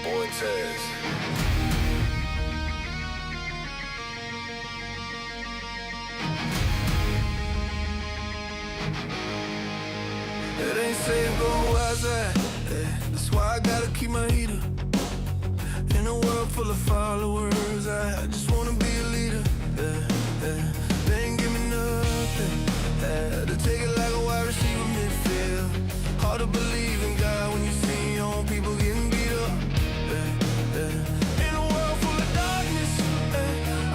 boy Tez. It ain't safe, go outside. That's why I gotta keep my heater. In a world full of followers, I just wanna be a leader. They ain't give me nothing. To take it like a wide receiver midfield. Hard to believe in God when you see your own people getting beat up. In a world full of darkness,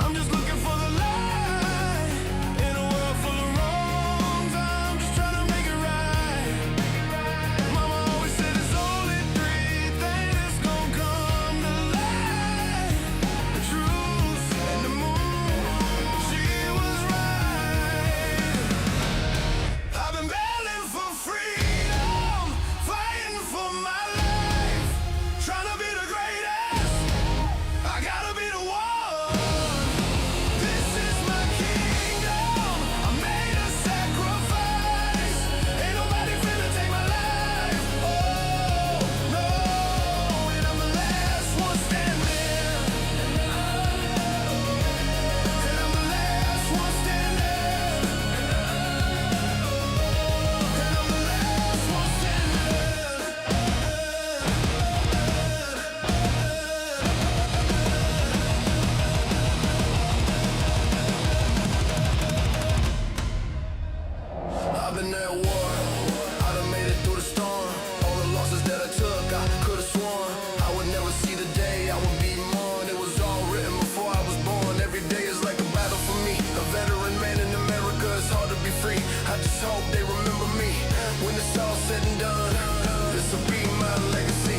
I'm just looking for the light. In a world full of wrongs, I'm just trying to make it right. Mama always said it's only three things that's gonna come to light: the truth and the moon. She was right. I've been battling for freedom, fighting for my life, trying to be the greatest. I gotta be the one. This is my kingdom. I made a sacrifice. Ain't nobody finna take my life. Oh no, and I'm the last one standing. And I'm the last one standing. And I'm the last one standing. I've been at war. I done made it through the storm. All the losses that I took, I could've sworn I would never see the day I would be mourned. It was all written before I was born. Every day is like a battle for me. A veteran man in America, it's hard to be free. I just hope they remember me when it's all said and done. This'll be my legacy.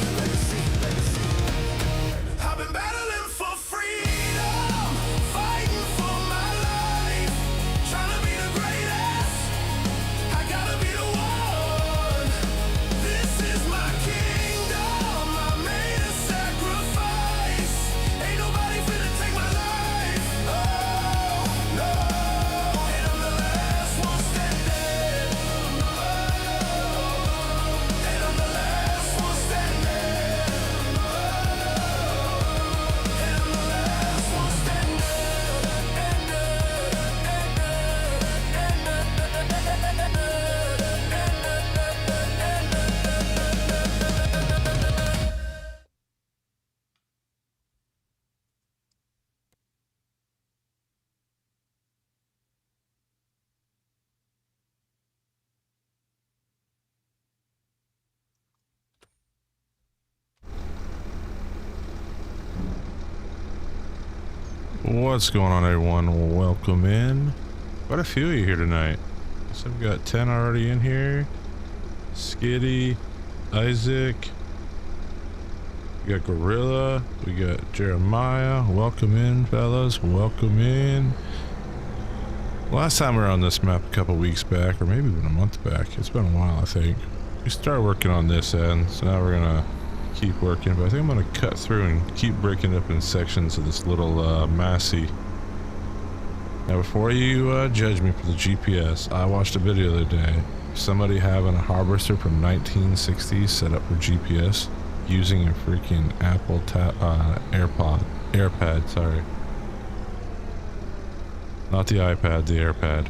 I've been battling for freedom, fighting for my life, trying to be the greatest. I gotta be the one. This is my kingdom. I made a sacrifice. Ain't nobody finna take my life. Oh no, and I'm the last one standing. And I'm the last one standing. And I'm the last one standing. What's going on, everyone? Welcome in. Quite a few of you here tonight. So we've got 10 already in here. Skitty, Isaac, we got Gorilla, we got Jeremiah. Welcome in, fellas. Welcome in. Last time we were on this map a couple weeks back, or maybe even a month back. It's been a while, I think. We started working on this end, so now we're gonna keep working, but I think I'm gonna cut through and keep breaking it up in sections of this little Massey. Now before you judge me for the GPS, I watched a video the other day. Somebody having a harvester from 1960s set up for GPS using a freaking Apple AirPad, sorry. Not the iPad, the AirPad.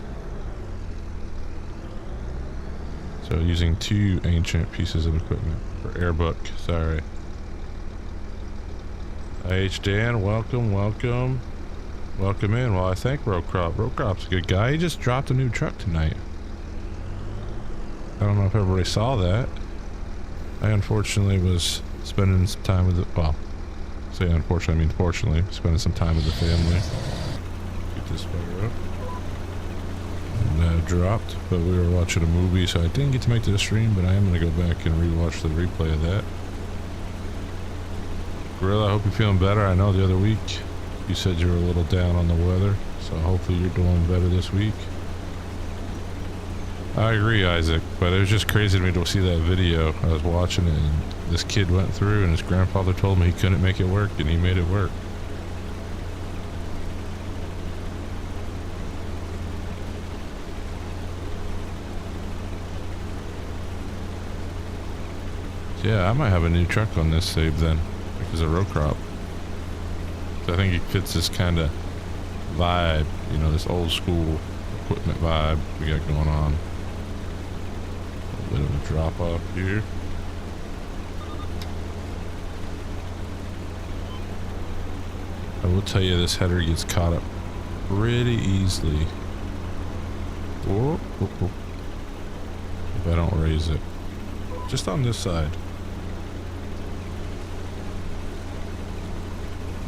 So using two ancient pieces of equipment for AirBook, sorry. H Dan, welcome in. Well, I thank Rocrop. Rocrop's a good guy. He just dropped a new truck tonight. I don't know if everybody saw that. I unfortunately was spending some time with the, well, say unfortunately, I mean fortunately, spending some time with the family. Get this fire up. And dropped, but we were watching a movie, so I didn't get to make the stream, but I am going to go back and rewatch the replay of that. Gorilla, I hope you're feeling better. I know the other week you said you were a little down on the weather, so hopefully you're doing better this week. I agree, Isaac, but it was just crazy to me to see that video. I was watching it, and this kid went through, and his grandfather told me he couldn't make it work, and he made it work. Yeah, I might have a new truck on this save then. I is a row crop. So I think it fits this kind of vibe, you know, this old school equipment vibe we got going on. A bit of a drop off here. I will tell you, this header gets caught up pretty easily. Whoa, whoa, whoa. If I don't raise it. Just on this side.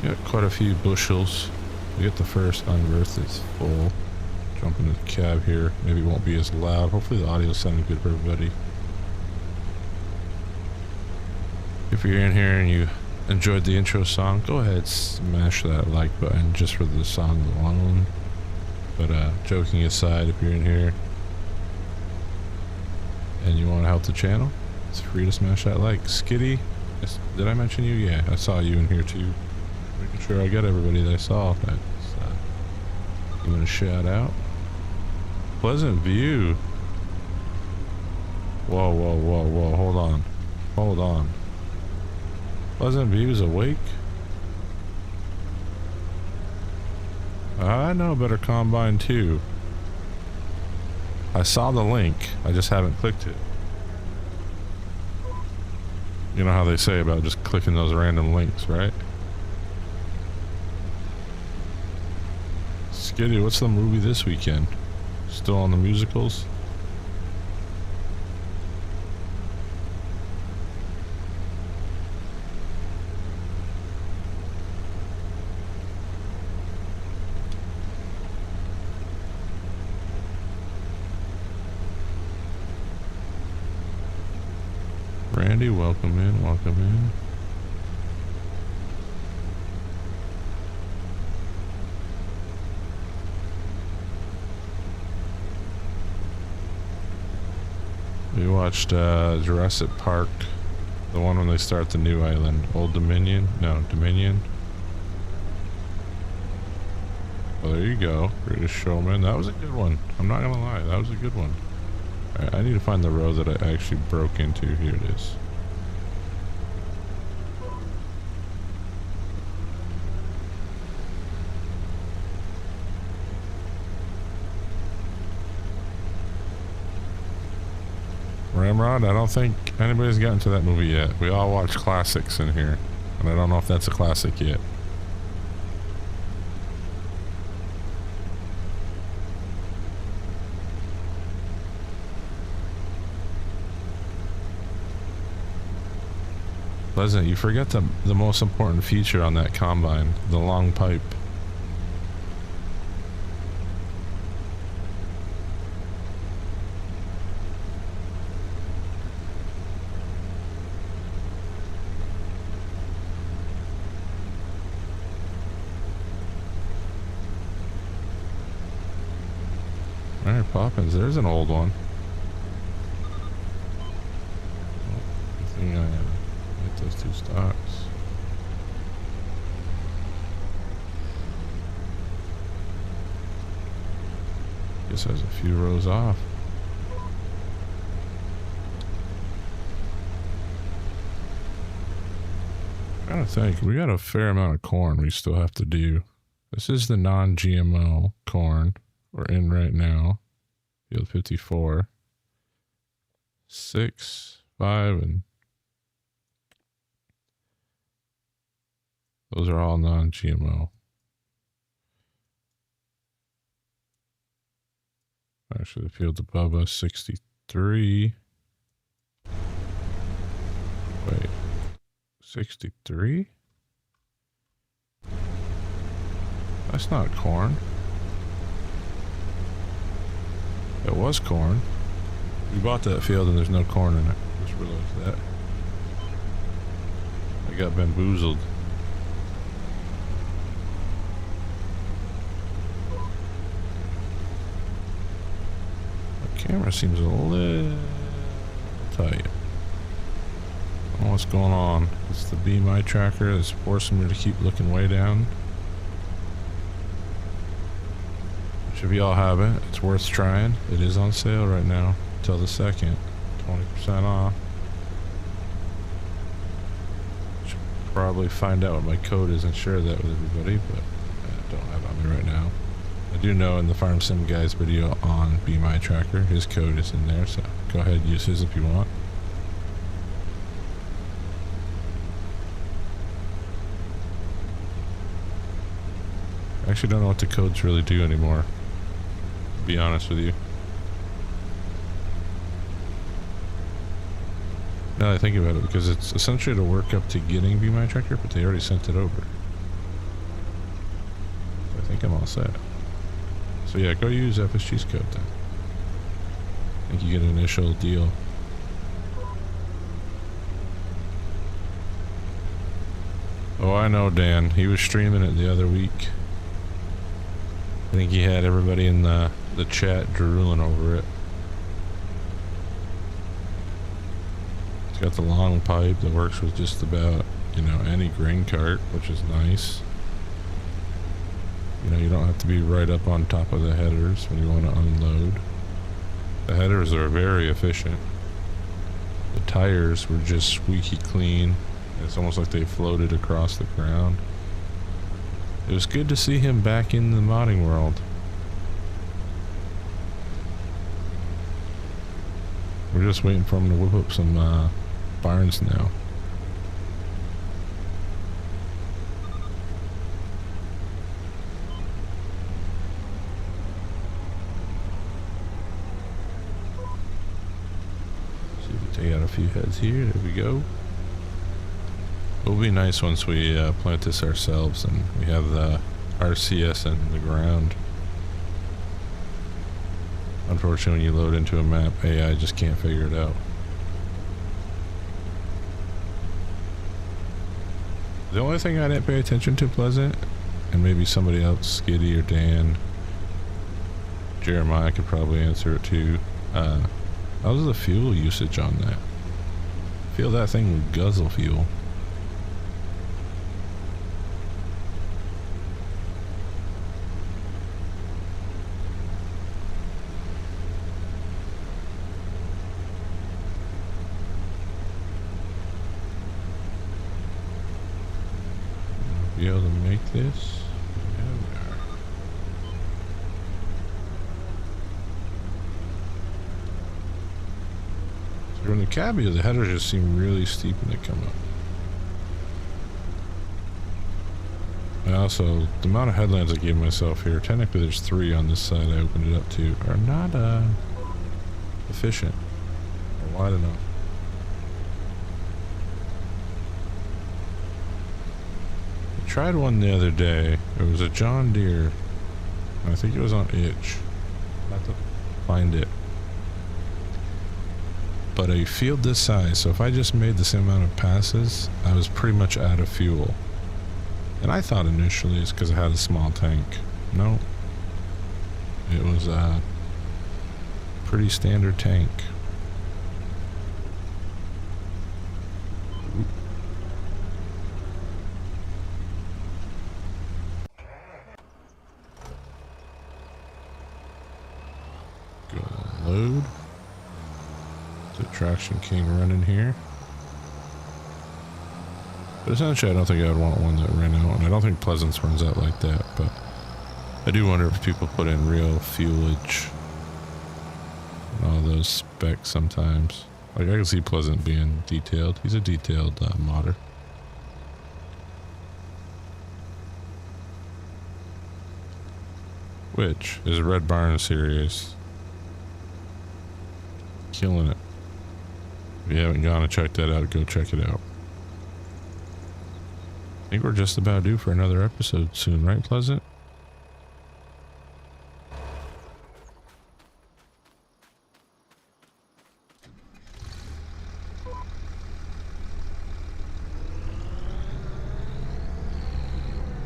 We got quite a few bushels. We get the first unearth is full. Jump into the cab here. Maybe it won't be as loud. Hopefully the audio is sounding good for everybody. If you're in here and you enjoyed the intro song, go ahead, smash that like button just for the song alone. But joking aside, if you're in here and you want to help the channel, it's free to smash that like. Skitty, did I mention you? Yeah, I saw you in here too. Making sure I got everybody that I saw. That's giving a shout out. Pleasant View. Whoa, whoa, whoa, whoa, hold on. Hold on. Pleasant View's awake? I know better combine too. I saw the link, I just haven't clicked it. You know how they say about just clicking those random links, right? Skitty, what's the movie this weekend? Still on the musicals? Randy, welcome in, welcome in. We watched Jurassic Park, the one when they start the new island. Old Dominion? No, Dominion. Well, there you go. Greatest Showman. That was a good one. I'm not gonna lie, that was a good one. Alright, I need to find the row that I actually broke into. Here it is. Ramrod, I don't think anybody's gotten to that movie yet. We all watch classics in here, and I don't know if that's a classic yet. Pleasant, you forget the most important feature on that combine, the long pipe. Alright, Poppins, there's an old one. Oh, good thing I hit those two stocks. Guess there's a few rows off. I gotta think, we got a fair amount of corn we still have to do. This is the non-GMO corn we're in right now. Field 54. 6, 5, and those are all non-GMO. Actually, the field above us, 63. Wait, 63? That's not corn. It was corn. We bought that field and there's no corn in it. Just realized that. I got bamboozled. The camera seems a little tight. I don't know what's going on. It's the BMI tracker that's forcing me to keep looking way down. Which if y'all haven't, it's worth trying. It is on sale right now till the 2nd. 20% off. Should probably find out what my code is and share that with everybody, but I don't have it on me right now. I do know in the Farm Sim Guys video on Be My Tracker, his code is in there, so go ahead and use his if you want. I actually don't know what the codes really do anymore, to be honest with you. Now that I think about it, because it's essentially to work up to getting Be My Tracker, but they already sent it over. So I think I'm all set. So yeah, go use FSG's code then. I think you get an initial deal. Oh, I know, Dan. He was streaming it the other week. I think he had everybody in the chat drooling over it. It's got the long pipe that works with just about, you know, any grain cart, which is nice. You know, you don't have to be right up on top of the headers when you want to unload. The headers are very efficient. The tires were just squeaky clean. It's almost like they floated across the ground. It was good to see him back in the modding world. We're just waiting for him to whip up some barns now. See if we take out a few heads here. There we go. It'll be nice once we plant this ourselves and we have the RCS in the ground. Unfortunately, when you load into a map, AI just can't figure it out. The only thing I didn't pay attention to, Pleasant, and maybe somebody else, Skitty or Dan, Jeremiah could probably answer it too. How's the fuel usage on that? I feel that thing would guzzle fuel. Be able to make this? Yeah, we are. So from the cabby, the headers just seem really steep when they come up. And also, the amount of headlands I gave myself here, technically there's 3 on this side I opened it up to, are not efficient or wide enough. Tried one the other day. It was a John Deere. I think it was on itch. I have to find it. But a field this size, so if I just made the same amount of passes, I was pretty much out of fuel. And I thought initially it's because I had a small tank. No. It was a pretty standard tank. Load. The Traction King running here. But essentially I don't think I would want one that ran out, and I don't think Pleasance runs out like that, but I do wonder if people put in real fuelage and all those specs sometimes. Like I can see Pleasant being detailed. He's a detailed modder. Which is a Red Barn series. Killing it. If you haven't gone and checked that out, go check it out. I think we're just about due for another episode soon, right, Pleasant?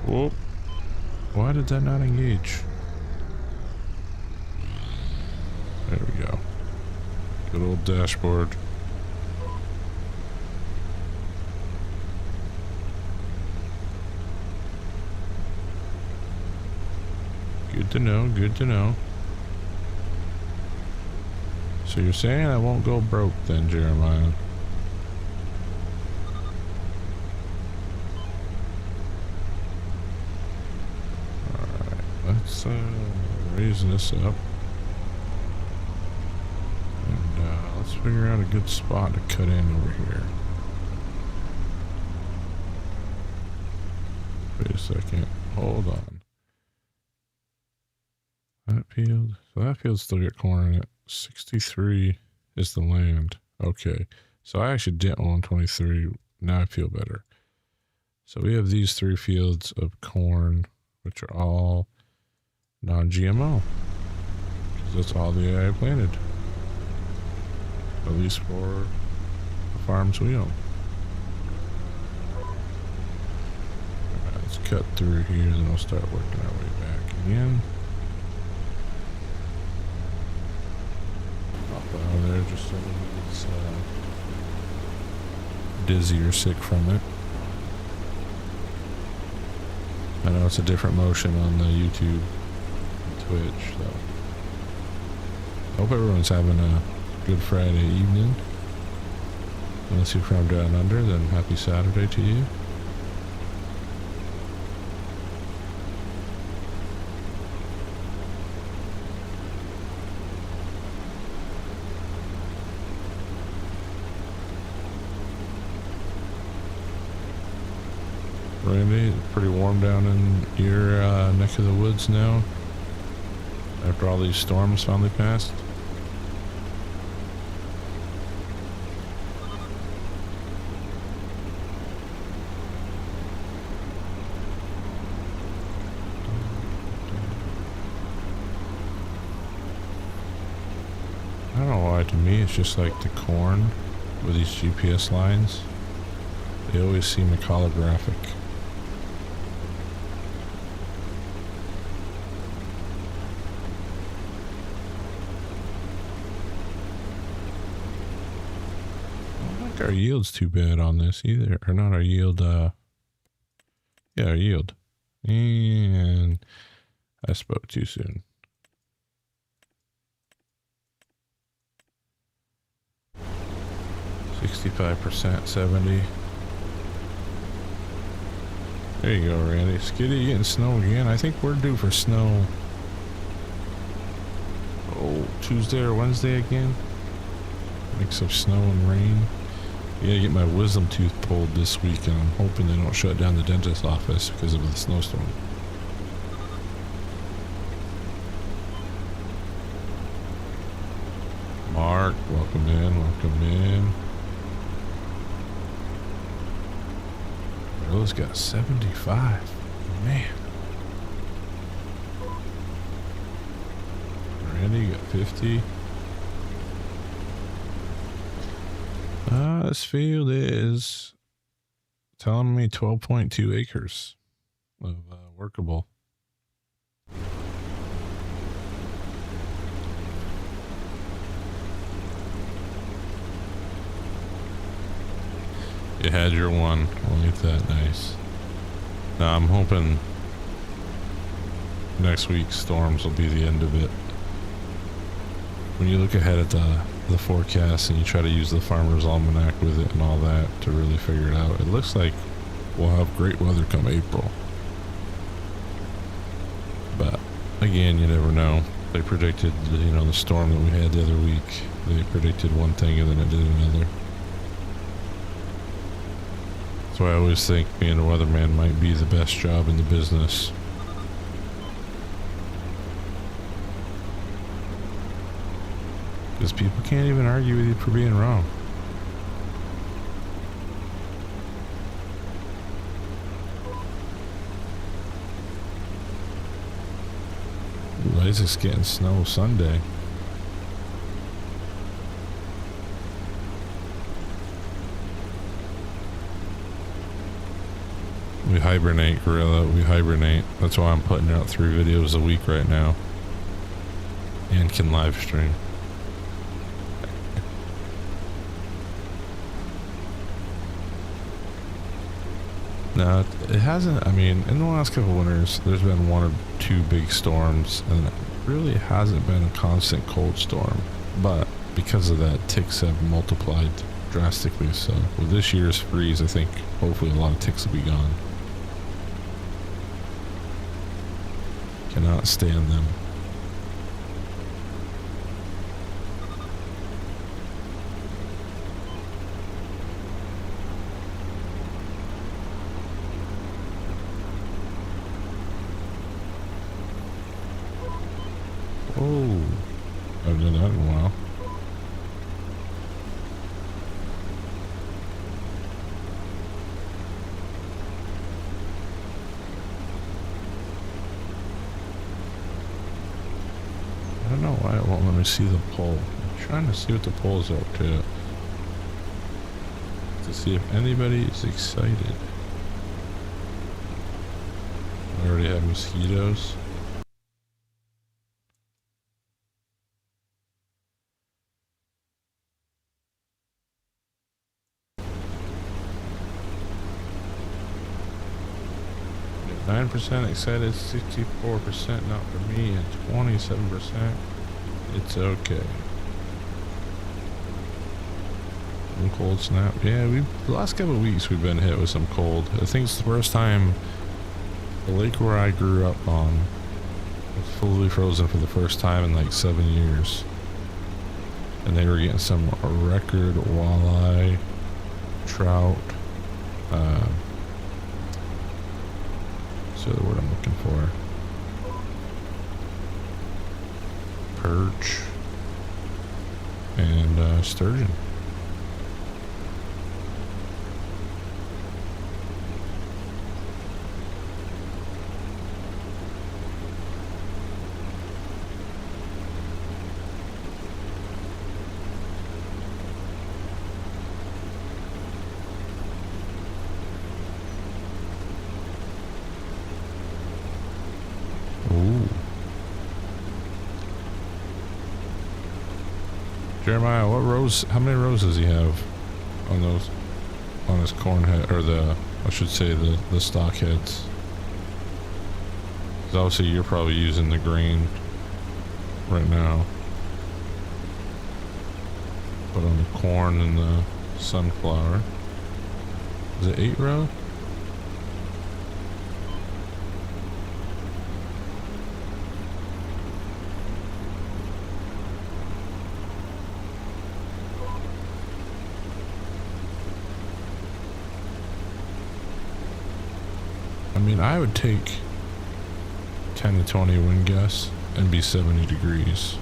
Whoa. Why did that not engage? There we go. Good old dashboard. Good to know, good to know. So you're saying I won't go broke then, Jeremiah? Let's raise this up. And let's figure out a good spot to cut in over here. Wait a second. Hold on. That field. So that field still got corn in it. 63 is the land. Okay. So I actually didn't own 23. Now I feel better. So we have these 3 fields of corn, which are all non-GMO. Because that's all the AI planted. At least for the farms we own. Alright, let's cut through here, then we'll start working our way back again. Hop out of there just so nobody gets dizzy or sick from it. I know it's a different motion on the YouTube and Twitch, so I hope everyone's having a good Friday evening. Unless you're from down under, then happy Saturday to you. Randy, it's pretty warm down in your neck of the woods now, after all these storms finally passed. I don't know why, to me it's just like the corn with these GPS lines. They always seem holographic. Our yield's too bad on this either, or not our yield, yeah, our yield. And I spoke too soon. %, 70. There you go, Randy. Skitty, you getting snow again? I think we're due for snow. Oh, Tuesday or Wednesday again? Mix of snow and rain. Yeah, get my wisdom tooth pulled this week, and I'm hoping they don't shut down the dentist's office because of the snowstorm. Mark, welcome in, welcome in. Rose got 75. Man. Randy got 50. This field is telling me 12.2 acres of workable. You had your one. Well, ain't that nice? Now I'm hoping next week's storms will be the end of it. When you look ahead at the forecast and you try to use the Farmer's Almanac with it and all that to really figure it out, it looks like we'll have great weather come April. But again, you never know. They predicted, the storm that we had the other week. They predicted one thing and then it did another. That's why I always think being a weatherman might be the best job in the business. Because people can't even argue with you for being wrong. Ooh, Isaac's getting snow Sunday. We hibernate, Gorilla. We hibernate. That's why I'm putting out 3 videos a week right now. And can live stream. No, it hasn't. I mean, in the last couple winters, there's been 1 or 2 big storms, and it really hasn't been a constant cold storm. But because of that, ticks have multiplied drastically. So with this year's freeze, I think hopefully a lot of ticks will be gone. Cannot stand them. Oh, I've done that in a while. I don't know why it won't let me see the poll. I'm trying to see what the poll's up to see if anybody is excited. I already have mosquitoes. Yeah, 9% excited, 64% not for me, and 27% it's okay. One cold snap. Yeah, the last couple of weeks we've been hit with some cold. I think it's the first time the lake where I grew up on was fully frozen for the first time in like 7 years. And they were getting some record walleye, trout, what's the other word I'm looking for? Perch and sturgeon. Jeremiah, what rows, how many rows does he have on those, on his corn head, or I should say the stock heads? Because obviously you're probably using the grain right now. But on the corn and the sunflower, is it 8 row? I mean, I would take 10 to 20 wind gusts and be 70 degrees.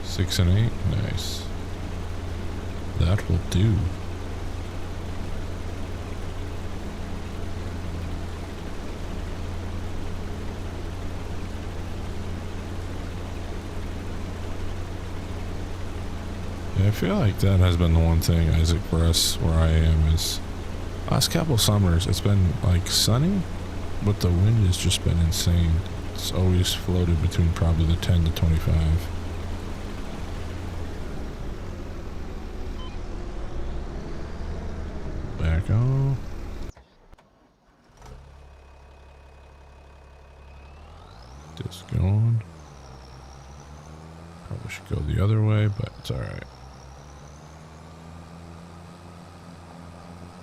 6 and 8, nice. That will do. Yeah, I feel like that has been the one thing, Isaac, for us where I am is last couple summers, it's been like sunny, but the wind has just been insane. It's always floated between probably the 10 to 25. Back on. Just going. Probably should go the other way, but it's alright.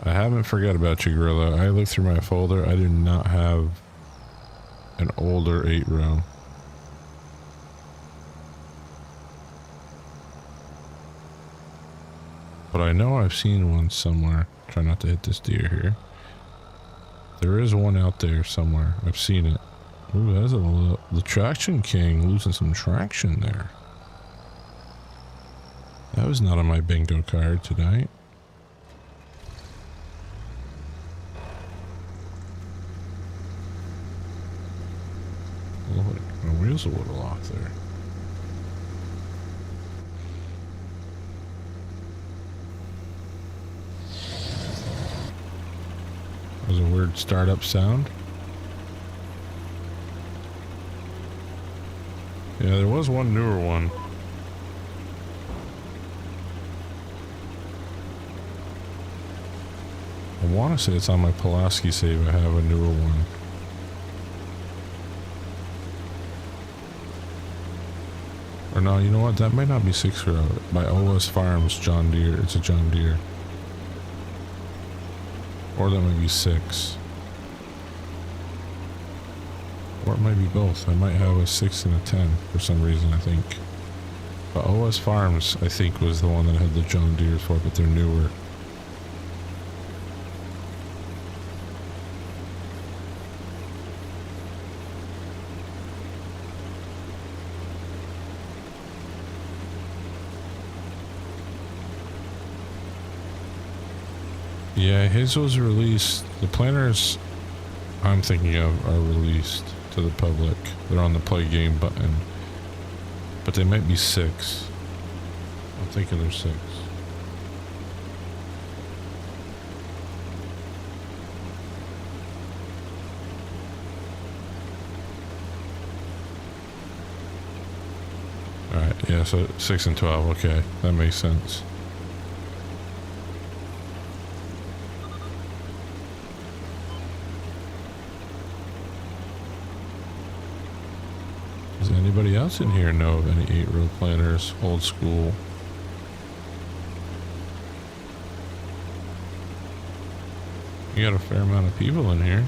I haven't forgot about you, Gorilla. I looked through my folder. I do not have an older 8 row. But I know I've seen one somewhere. Try not to hit this deer here. There is one out there somewhere. I've seen it. Ooh, that's a little... The Traction King losing some traction there. That was not on my bingo card tonight. My wheels a little off there. That was a weird startup sound. Yeah, there was one newer one. I want to say it's on my Pulaski save. I have a newer one. Or no, you know what? That might not be 6 row. By OS Farms, John Deere. It's a John Deere. Or that might be 6. Or it might be both. I might have a 6 and a 10 for some reason, I think. But OS Farms, I think, was the one that had the John Deere's for, but they're newer. Yeah, his was released. The planners I'm thinking of are released to the public. They're on the play game button. But they might be 6. I'm thinking they're 6. Alright, yeah, so 6 and 12, okay. That makes sense. Does anybody else in here know of any 8-row planners, old school? You got a fair amount of people in here.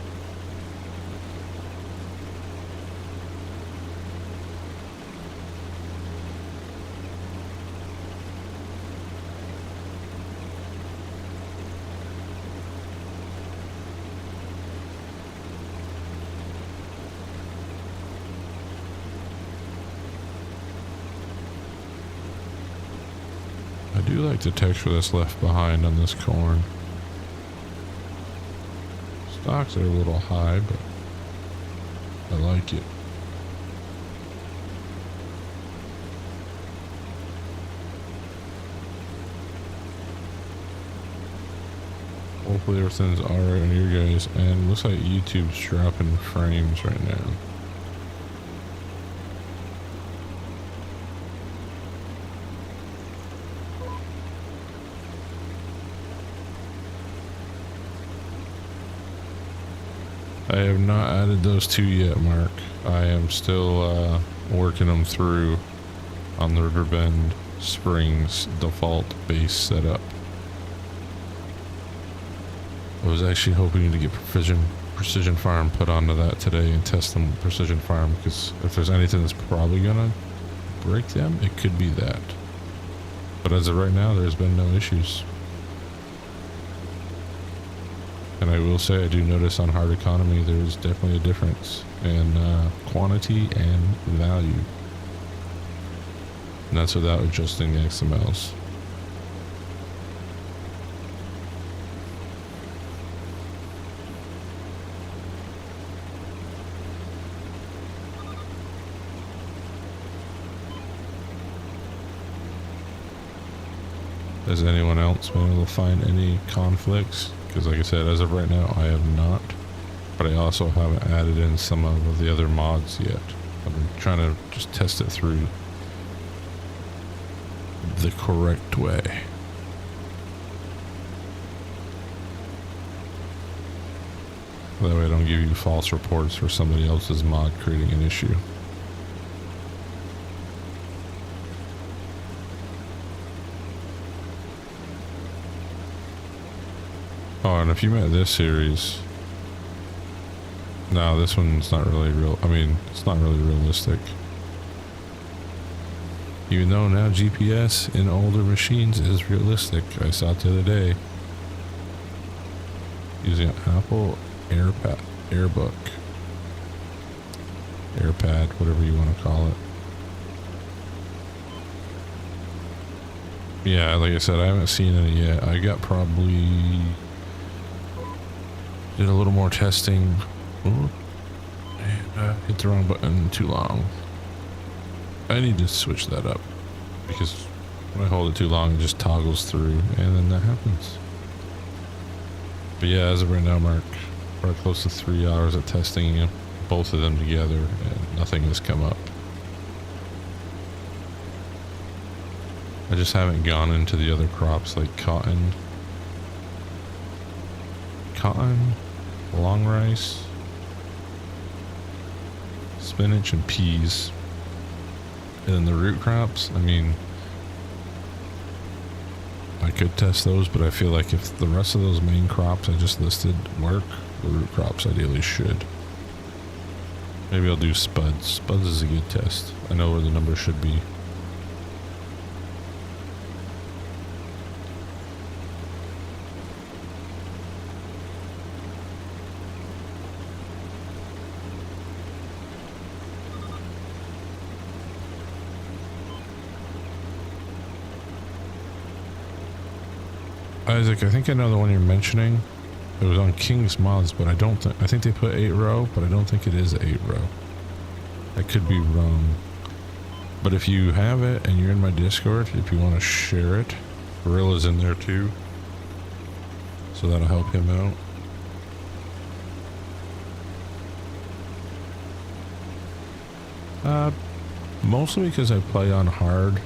I do like the texture that's left behind on this corn. Stocks are a little high, but I like it. Hopefully everything's alright on your guys, and looks like YouTube's dropping frames right now. I have not added those 2 yet, Mark. I am still working them through on the Riverbend Springs default base setup. I was actually hoping to get Precision Farm put onto that today and test them with Precision Farm, because if there's anything that's probably gonna break them, it could be that. But as of right now, there's been no issues. And I will say, I do notice on hard economy, there's definitely a difference in quantity and value. And that's without adjusting the XMLs. Has anyone else been able to find any conflicts? Because like I said, as of right now, I have not. But I also haven't added in some of the other mods yet. I've been trying to just test it through the correct way. That way I don't give you false reports for somebody else's mod creating an issue. Oh, and if you met this series, no, this one's not really real. I mean, it's not really realistic. Even though now GPS in older machines is realistic. I saw it the other day using an Apple AirPad, whatever you want to call it. Yeah, like I said, I haven't seen any yet. I got probably did a little more testing. Ooh, and hit the wrong button too long. I need to switch that up, because when I hold it too long, it just toggles through, and then that happens. But yeah, as of right now, Mark, we're close to 3 hours of testing both of them together, and nothing has come up. I just haven't gone into the other crops like cotton, long rice, spinach, and peas. And then the root crops, I mean, I could test those, but I feel like if the rest of those main crops I just listed work, the root crops ideally should. Maybe I'll do spuds. Spuds is a good test. I know where the number should be. Isaac, I think I know the one you're mentioning. It was on King's Mods, but I think they put 8 row, but I don't think it is 8 row. I could be wrong. But if you have it and you're in my Discord, if you want to share it, Gorilla's in there too. So that'll help him out. Mostly because I play on hard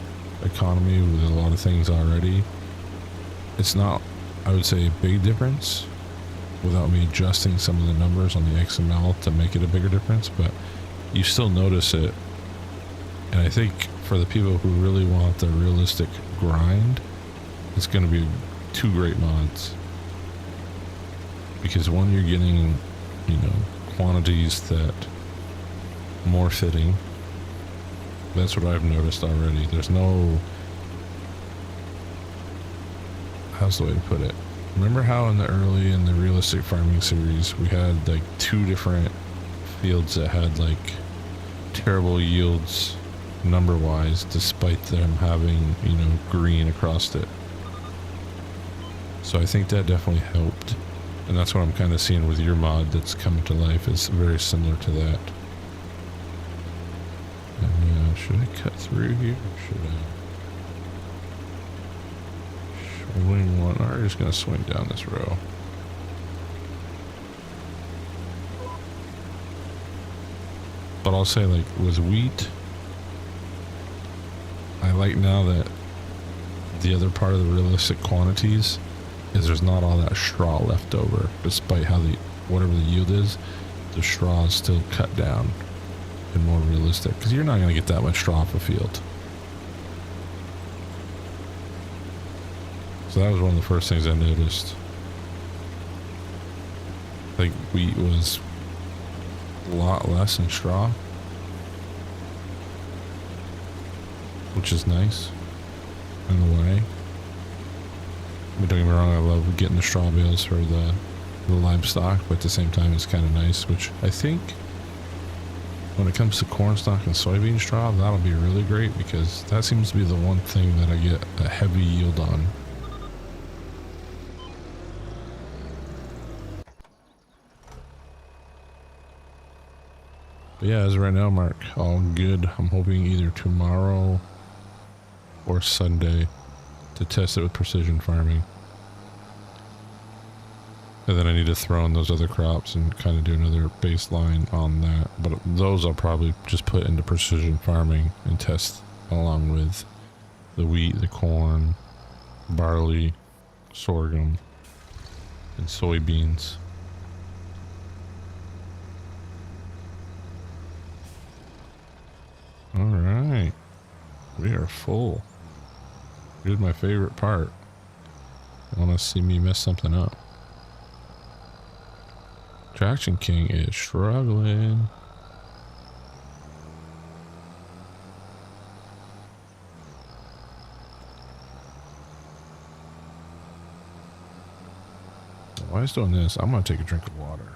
economy with a lot of things already. It's not, I would say, a big difference without me adjusting some of the numbers on the XML to make it a bigger difference, but you still notice it. And I think for the people who really want the realistic grind, it's going to be 2 great mods. Because one, you're getting, you know, quantities that more fitting. That's what I've noticed already. There's no, how's the way to put it? Remember how in the realistic farming series, we had like 2 different fields that had like terrible yields number wise, despite them having, you know, green across it. So I think that definitely helped. And that's what I'm kind of seeing with your mod that's coming to life. It's very similar to that. And should I cut through here or should I? Swing one, or just gonna swing down this row. But I'll say, like, with wheat, I like now that the other part of the realistic quantities is there's not all that straw left over, despite how whatever the yield is, the straw is still cut down and more realistic, because you're not gonna get that much straw off a field. So that was one of the first things I noticed. Like wheat was a lot less in straw, which is nice in a way. But don't get me wrong, I love getting the straw bales for the livestock, but at the same time it's kind of nice, which I think when it comes to corn stalk and soybean straw, that'll be really great, because that seems to be the one thing that I get a heavy yield on. But yeah, as of right now, Mark, all good. I'm hoping either tomorrow or Sunday to test it with precision farming. And then I need to throw in those other crops and kind of do another baseline on that. But those I'll probably just put into precision farming and test along with the wheat, the corn, barley, sorghum, and soybeans. Alright, we are full. Here's my favorite part. You want to see me mess something up? Traction King is struggling. While he's doing this, I'm going to take a drink of water.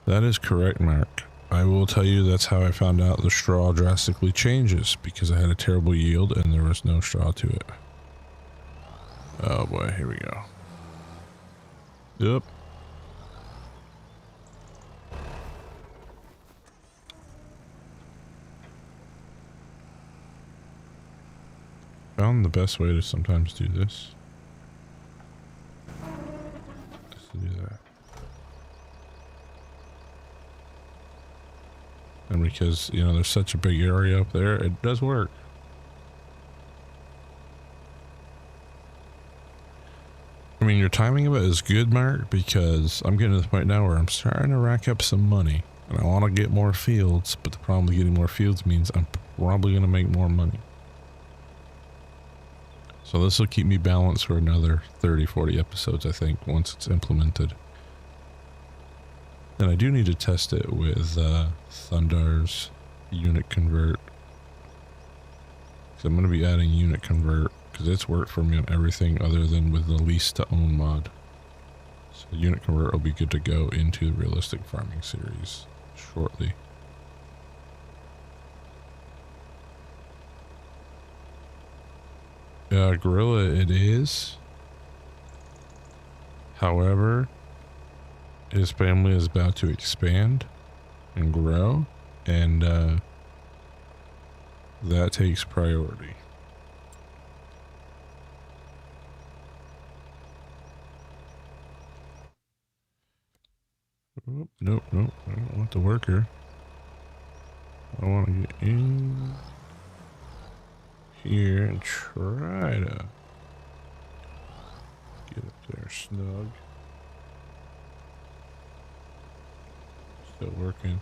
That is correct, Mark. I will tell you that's how I found out the straw drastically changes, because I had a terrible yield and there was no straw to it. Oh boy, here we go. Yep. Found the best way to sometimes do this. Just to do that. And because, you know, there's such a big area up there, it does work. I mean, your timing of it is good, Mark, because I'm getting to the point now where I'm starting to rack up some money. And I want to get more fields, but the problem with getting more fields means I'm probably going to make more money. So this will keep me balanced for another 30, 40 episodes, I think, once it's implemented. And I do need to test it with Thundar's unit convert. So I'm going to be adding unit convert because it's worked for me on everything other than with the lease to own mod. So unit convert will be good to go into the realistic farming series shortly. Gorilla it is. However, his family is about to expand and grow, and that takes priority. Oop, nope, nope, I don't want the worker. I want to get in here and try to get up there snug. Still working.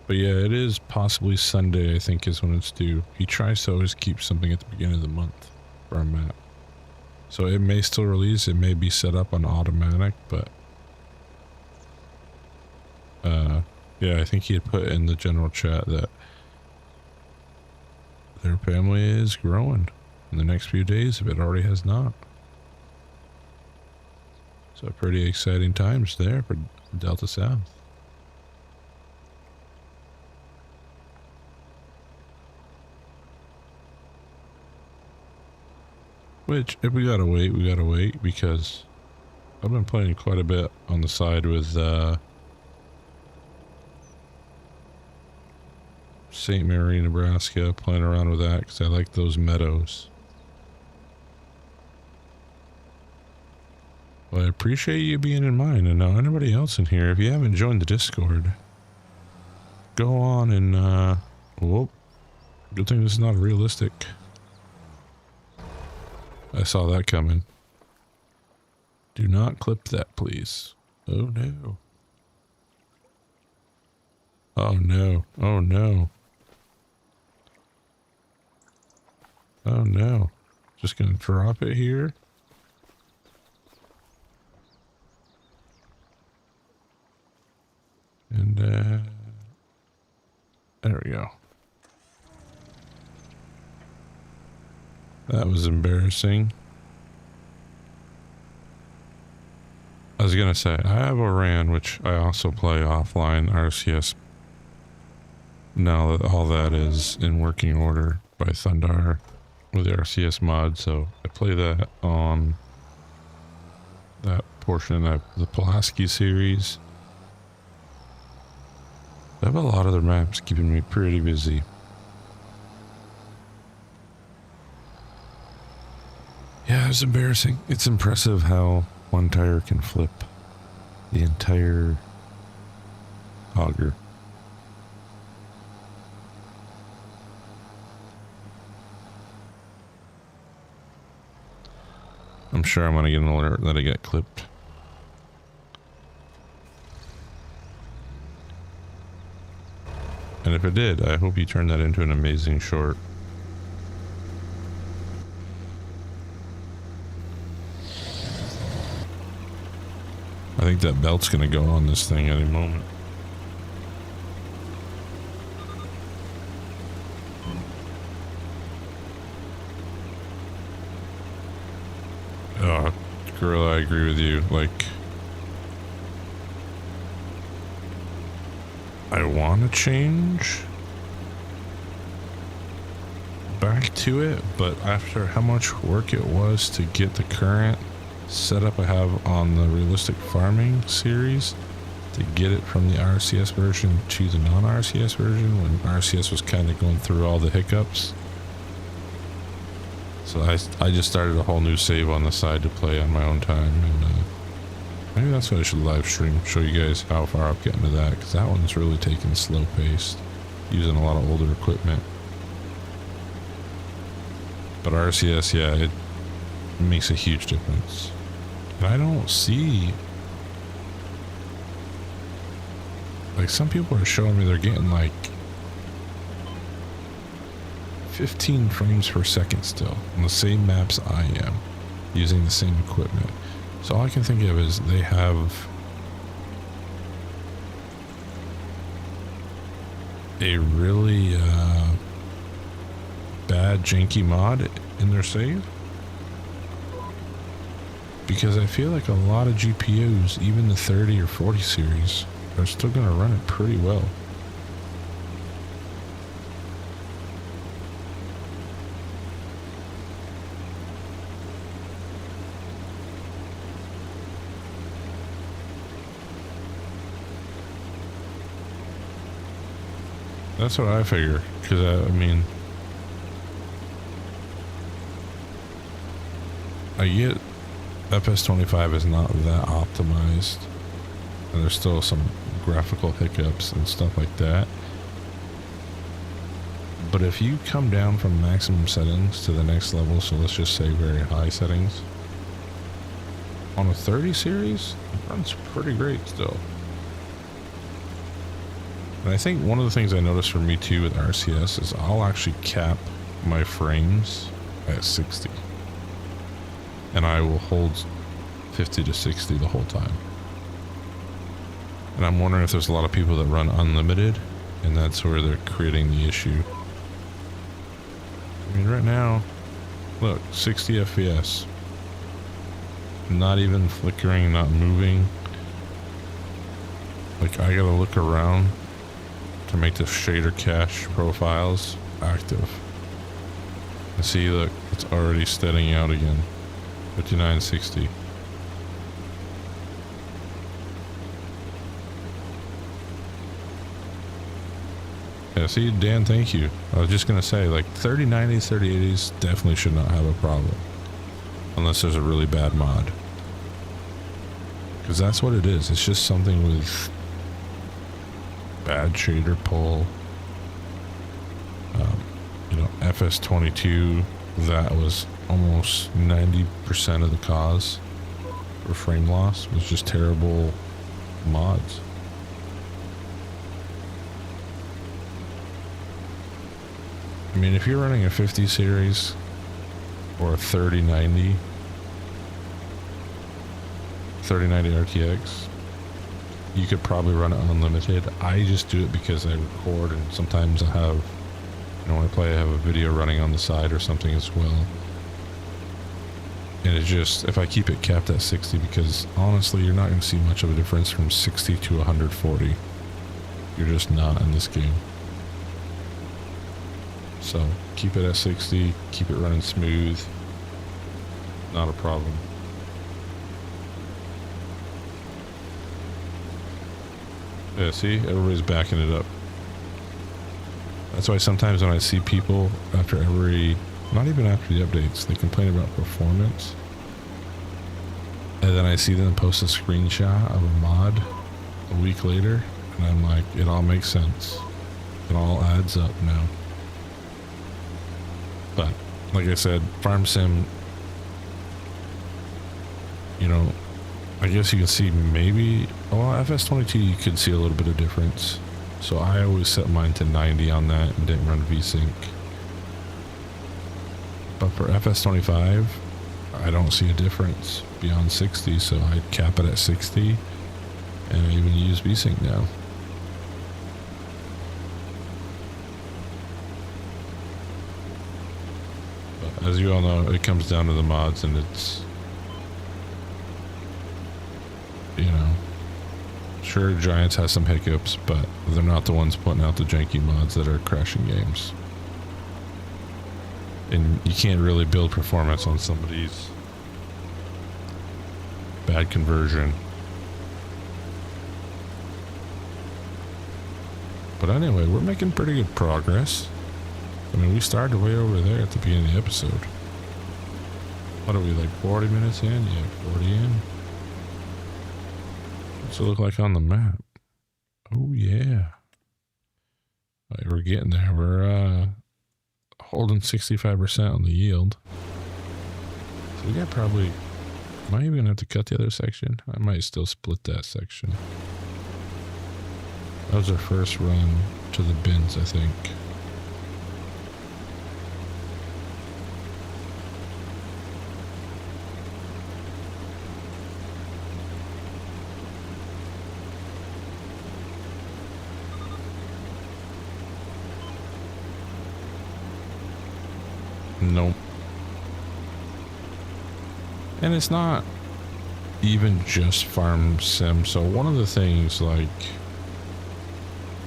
But yeah, it is possibly Sunday, I think, is when it's due. He tries to always keep something at the beginning of the month for our map. So it may still release, it may be set up on automatic, but yeah, I think he had put in the general chat that their family is growing in the next few days if it already has not. So pretty exciting times there for Delta South. Which, if we gotta wait, we gotta wait, because I've been playing quite a bit on the side with St. Mary, Nebraska, playing around with that because I like those meadows. Well, I appreciate you being in mind, and now anybody else in here, if you haven't joined the Discord, go on and whoop. Good thing this is not realistic. I saw that coming. Do not clip that, please. Oh no. Oh no. Oh no. Oh no. Just gonna drop it here. And there we go. That was embarrassing. I was gonna say, I have Oran, which I also play offline RCS. Now that all that is in working order by Thundar with the RCS mod, so I play that on that portion of the Pulaski series. I have a lot of their maps keeping me pretty busy. Yeah, it's embarrassing. It's impressive how one tire can flip the entire auger. I'm sure I'm gonna get an alert that I get clipped. And if it did, I hope you turned that into an amazing short. I think that belt's gonna go on this thing any moment. Gorilla, I agree with you. Like, I want to change back to it, but after how much work it was to get the current setup I have on the realistic farming series, to get it from the RCS version to the non-RCS version when RCS was kind of going through all the hiccups. So I just started a whole new save on the side to play on my own time, and Maybe that's what I should live stream, show you guys how far I've gotten to that, because that one's really taking slow paced, using a lot of older equipment. But RCS, yeah, it makes a huge difference. And I don't see, like, some people are showing me they're getting like 15 frames per second still on the same maps I am, using the same equipment. So all I can think of is they have a really bad janky mod in their save, because I feel like a lot of GPUs, even the 30 or 40 series, are still going to run it pretty well. That's what I figure, because I mean, I get FS25 is not that optimized, and there's still some graphical hiccups and stuff like that. But if you come down from maximum settings to the next level, so let's just say very high settings, on a 30 series, it runs pretty great still. And I think one of the things I noticed for me too with RCS is I'll actually cap my frames at 60. And I will hold 50 to 60 the whole time. And I'm wondering if there's a lot of people that run unlimited, and that's where they're creating the issue. I mean, right now, look, 60 FPS. Not even flickering, not moving. Like, I gotta look around to make the shader cache profiles active. And see, look, it's already steadying out again. 5960. Yeah, see, Dan, thank you. I was just gonna say, like, 3090s, 3080s definitely should not have a problem. Unless there's a really bad mod. Because that's what it is. It's just something with bad shader pull. You know, FS22, that was almost 90% of the cause for frame loss, was just terrible mods. I mean, if you're running a 50 series or a 3090 RTX, you could probably run it unlimited. I just do it because I record, and sometimes I have, you know, when I play, I have a video running on the side or something as well. And it's just, if I keep it capped at 60, because honestly, you're not going to see much of a difference from 60 to 140. You're just not in this game. So keep it at 60, keep it running smooth. Not a problem. Yeah, see, everybody's backing it up. That's why sometimes when I see people after every, not even after the updates, they complain about performance. And then I see them post a screenshot of a mod a week later, and I'm like, it all makes sense. It all adds up now. But, like I said, Farm Sim, you know, I guess you can see maybe, well, FS22 you could see a little bit of difference. So I always set mine to 90 on that and didn't run VSync. But for FS25, I don't see a difference beyond 60, so I cap it at 60, and I even use VSync now. But as you all know, it comes down to the mods, and it's, you know, sure, Giants has some hiccups, but they're not the ones putting out the janky mods that are crashing games. And you can't really build performance on somebody's bad conversion. But anyway, we're making pretty good progress. I mean, we started way over there at the beginning of the episode. What are we, like 40 minutes in? Yeah, 40 in. What's it look like on the map? Oh yeah. Right, we're getting there. We're holding 65% on the yield. So we got probably, am I even gonna have to cut the other section? I might still split that section. That was our first run to the bins, I think. Nope. And it's not even just farm sim. So one of the things, like,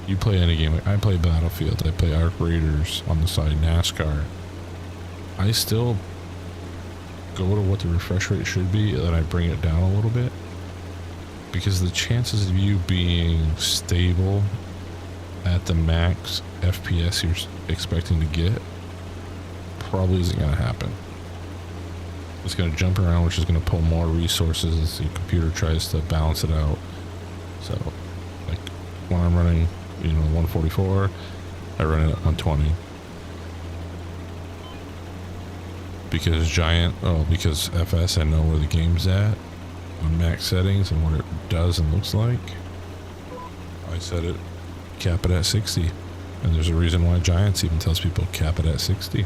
you play any game, like I play Battlefield, I play Arc Raiders on the side, NASCAR. I still go to what the refresh rate should be, then I bring it down a little bit. Because the chances of you being stable at the max FPS you're expecting to get probably isn't going to happen. It's going to jump around, which is going to pull more resources as the computer tries to balance it out. So, like, when I'm running, 144, I run it at 120. Because FS, I know where the game's at on max settings and what it does and looks like. I set it, cap it at 60. And there's a reason why Giants even tells people cap it at 60.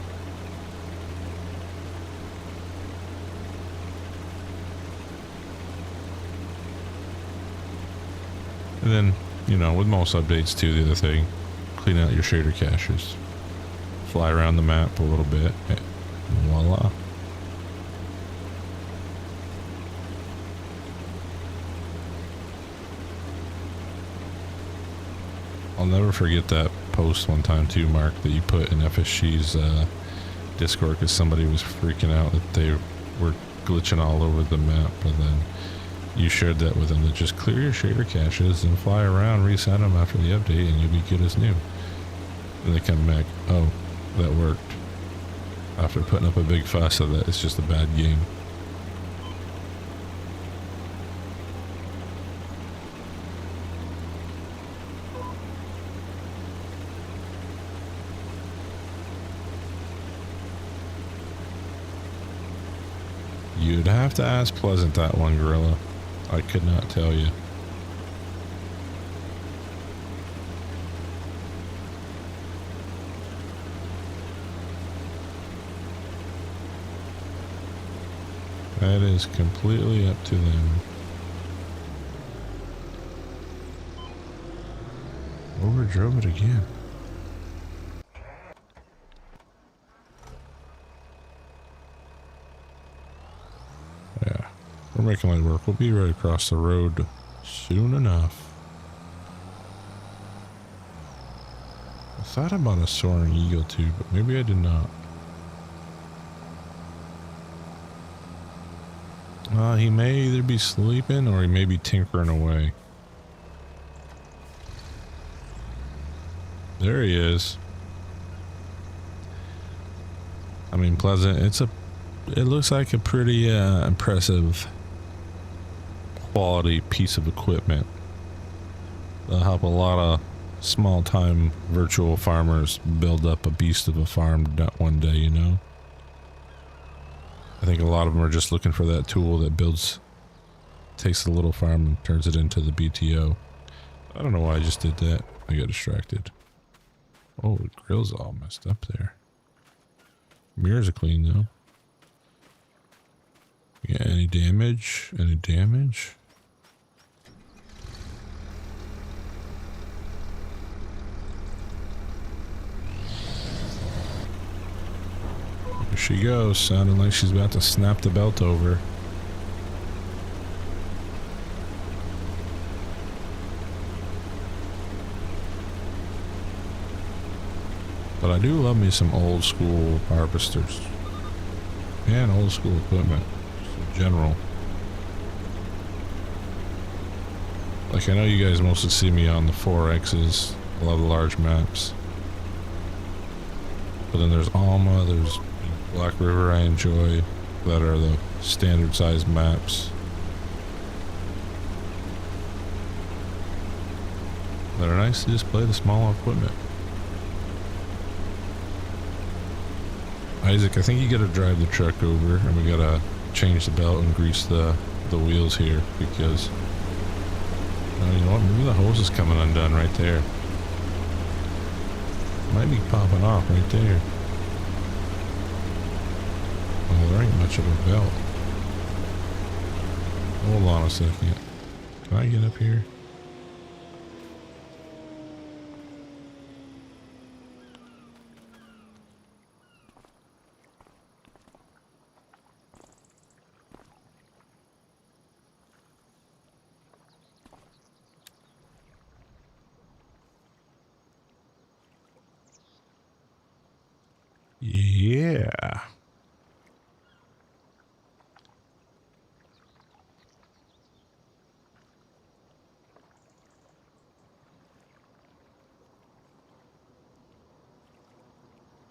And then, with most updates too, the other thing, clean out your shader caches. Fly around the map a little bit, and voila. I'll never forget that post one time too, Mark, that you put in FSG's Discord because somebody was freaking out that they were glitching all over the map, and then you shared that with them, that just clear your shader caches and fly around, reset them after the update, and you'll be good as new. And they come back, oh, that worked. After putting up a big fuss of that, it's just a bad game. You'd have to ask Pleasant that one, Gorilla. I could not tell you. That is completely up to them. Overdrove it again. Yeah, we're making light work. We'll be right across the road soon enough. I thought about a soaring eagle too, but maybe I did not. He may either be sleeping or he may be tinkering away. There he is. I mean, Pleasant, it looks like a pretty impressive quality piece of equipment. That'll help a lot of small time virtual farmers build up a beast of a farm one day, I think a lot of them are just looking for that tool that takes the little farm and turns it into the BTO. I don't know why I just did that. I got distracted. Oh, the grill's all messed up there. Mirrors are clean though. Yeah, any damage? Any damage? Here she goes, sounding like she's about to snap the belt over. But I do love me some old school harvesters. And old school equipment. Just in general. Like, I know you guys mostly see me on the 4Xs. I love the large maps. But then there's Alma, there's Black River I enjoy, that are the standard size maps. that are nice to display the small equipment. Isaac, I think you gotta drive the truck over, and we gotta change the belt and grease the wheels here, because you know what, maybe the hose is coming undone right there. Might be popping off right there. Well, there ain't much of a belt. Hold on a second. Can I get up here? Yeah.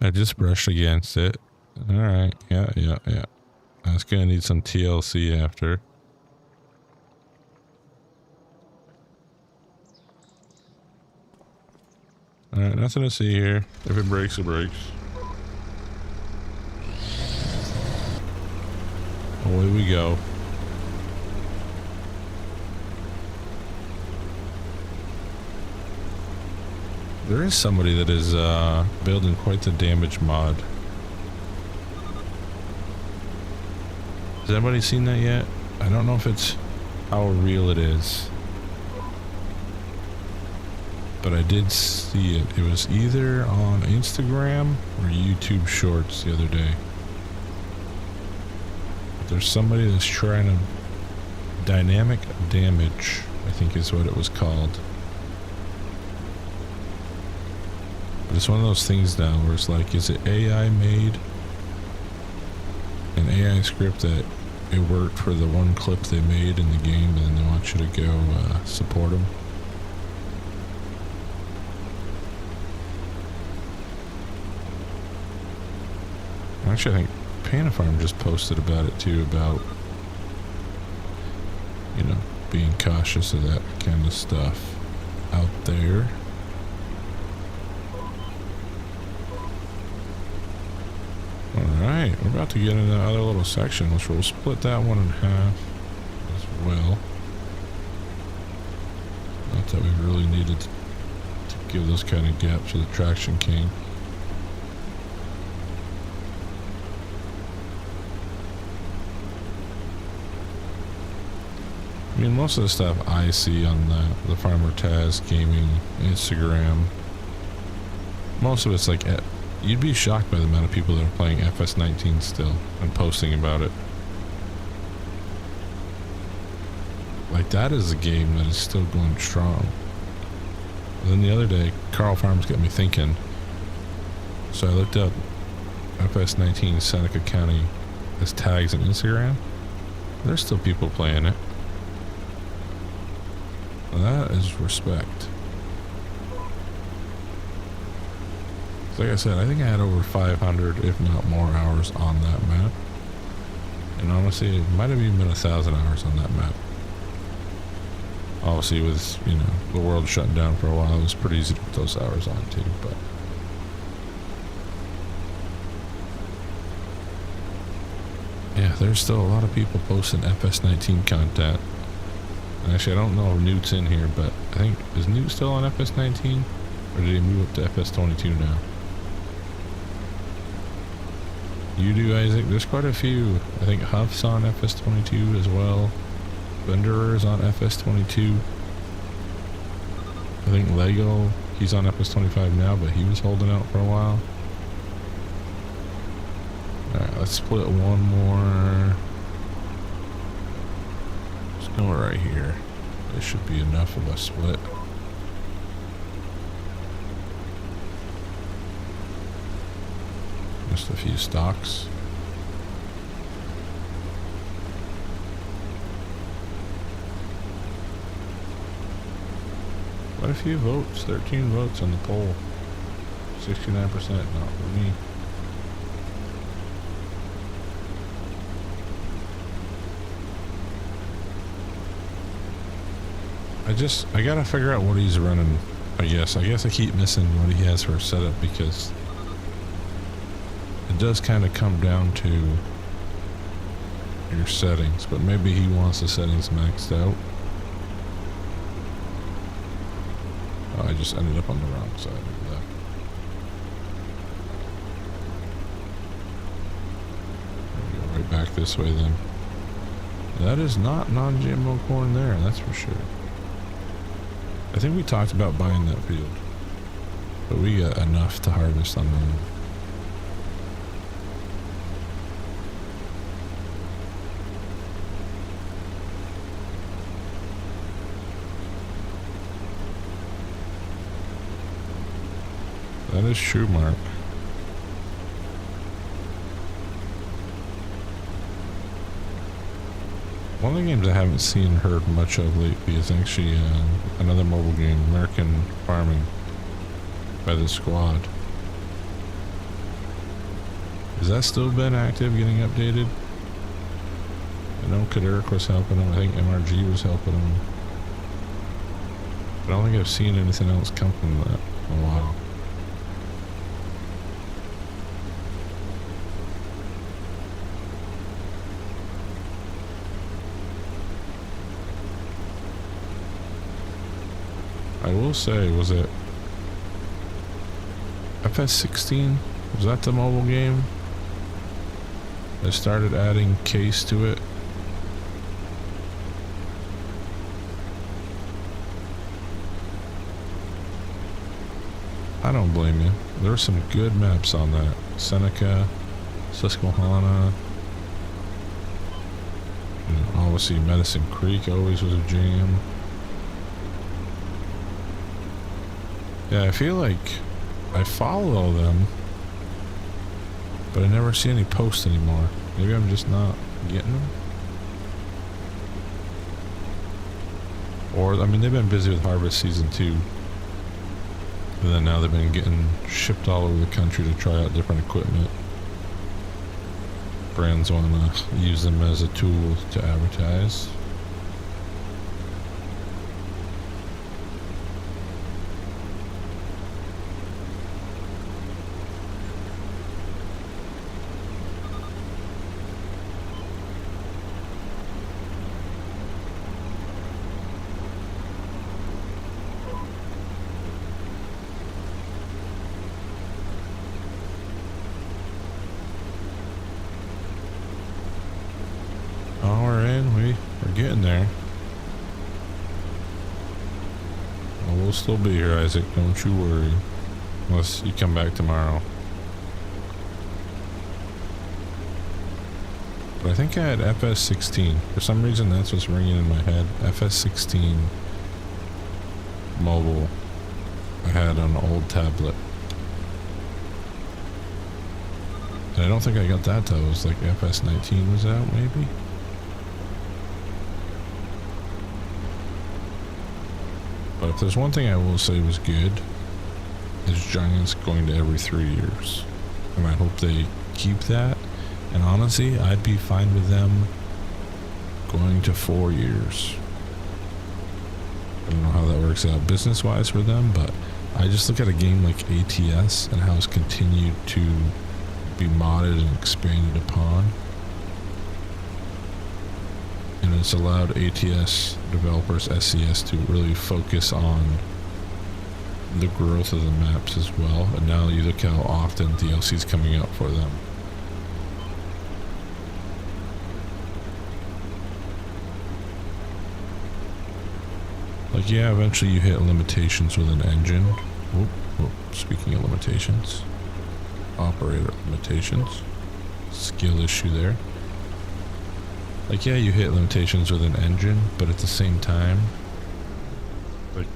I just brushed against it. Alright, yeah. That's gonna need some TLC after. Alright, nothing to see here. If it breaks, it breaks. Away we go. There is somebody that is building quite the damage mod. Has anybody seen that yet? I don't know if it's how real it is, but I did see it. It was either on Instagram or YouTube Shorts the other day. There's somebody that's trying to dynamic damage, I think is what it was called. But it's one of those things now where it's like, is it AI made? An AI script that it worked for the one clip they made in the game, and then they want you to go support them. Actually, I think Panafarm just posted about it too, about, you know, being cautious of that kind of stuff out there. Alright, we're about to get into another little section, which we'll split that one in half as well. Not that we really needed to give those kind of gaps to the Traction King. I mean, most of the stuff I see on the Farmer Taz Gaming Instagram, most of it's like, you'd be shocked by the amount of people that are playing FS19 still and posting about it. Like, that is a game that is still going strong. And then the other day, Carl Farms got me thinking. So I looked up FS19 Seneca County as tags on Instagram. There's still people playing it. Well, that is respect. Like I said, I think I had over 500, if not more, hours on that map. And honestly, it might have even been 1,000 hours on that map. Obviously, with, you know, the world shutting down for a while, it was pretty easy to put those hours on too, but... yeah, there's still a lot of people posting FS19 content. And actually, I don't know if Newt's in here, but I think, is Newt still on FS19? Or did he move up to FS22 now? You do, Isaac. There's quite a few. I think Huff's on FS22 as well. Benderer's on FS22. I think Lego, he's on FS25 now, but he was holding out for a while. Alright, let's split one more. Let's go right here. This should be enough of a split. Just a few stocks. Quite a few votes. 13 votes on the poll. 69% not for me. I gotta figure out what he's running I guess I keep missing what he has for a setup because it does kind of come down to your settings, but maybe he wants the settings maxed out. Oh, I just ended up on the wrong side of that. Go right back this way then. That is not non-GMO corn there, that's for sure. I think we talked about buying that field, but we got enough to harvest on them. That is true, Mark. One of the games I haven't seen and heard much of lately is actually another mobile game, American Farming, by the Squad. Has that still been active, getting updated? I know Kaderik was helping them, I think MRG was helping them. But I don't think I've seen anything else come from that in a while. I will say, was it FS16? Was that the mobile game? They started adding case to it. I don't blame you. There were some good maps on that. Seneca, Susquehanna, and obviously Medicine Creek always was a jam. Yeah, I feel like I follow them, but I never see any posts anymore. Maybe I'm just not getting them. Or, I mean, they've been busy with Harvest Season 2. And then now they've been getting shipped all over the country to try out different equipment. Brands want to use them as a tool to advertise. We're getting there. Well, we'll still be here, Isaac. Don't you worry. Unless you come back tomorrow. But I think I had FS16. For some reason, that's what's ringing in my head. FS16 mobile. I had on an old tablet. And I don't think I got that till it was like FS19 was out, maybe? But if there's one thing I will say was good, is Giants going to every 3 years. And I hope they keep that. And honestly, I'd be fine with them going to 4 years. I don't know how that works out business-wise for them, but I just look at a game like ATS and how it's continued to be modded and expanded upon. And it's allowed ATS developers, SCS, to really focus on the growth of the maps as well. And now you look how often DLC is coming out for them. Like, yeah, eventually you hit limitations with an engine. Speaking of limitations, operator limitations, skill issue there. Like, yeah, you hit limitations with an engine, but at the same time, like,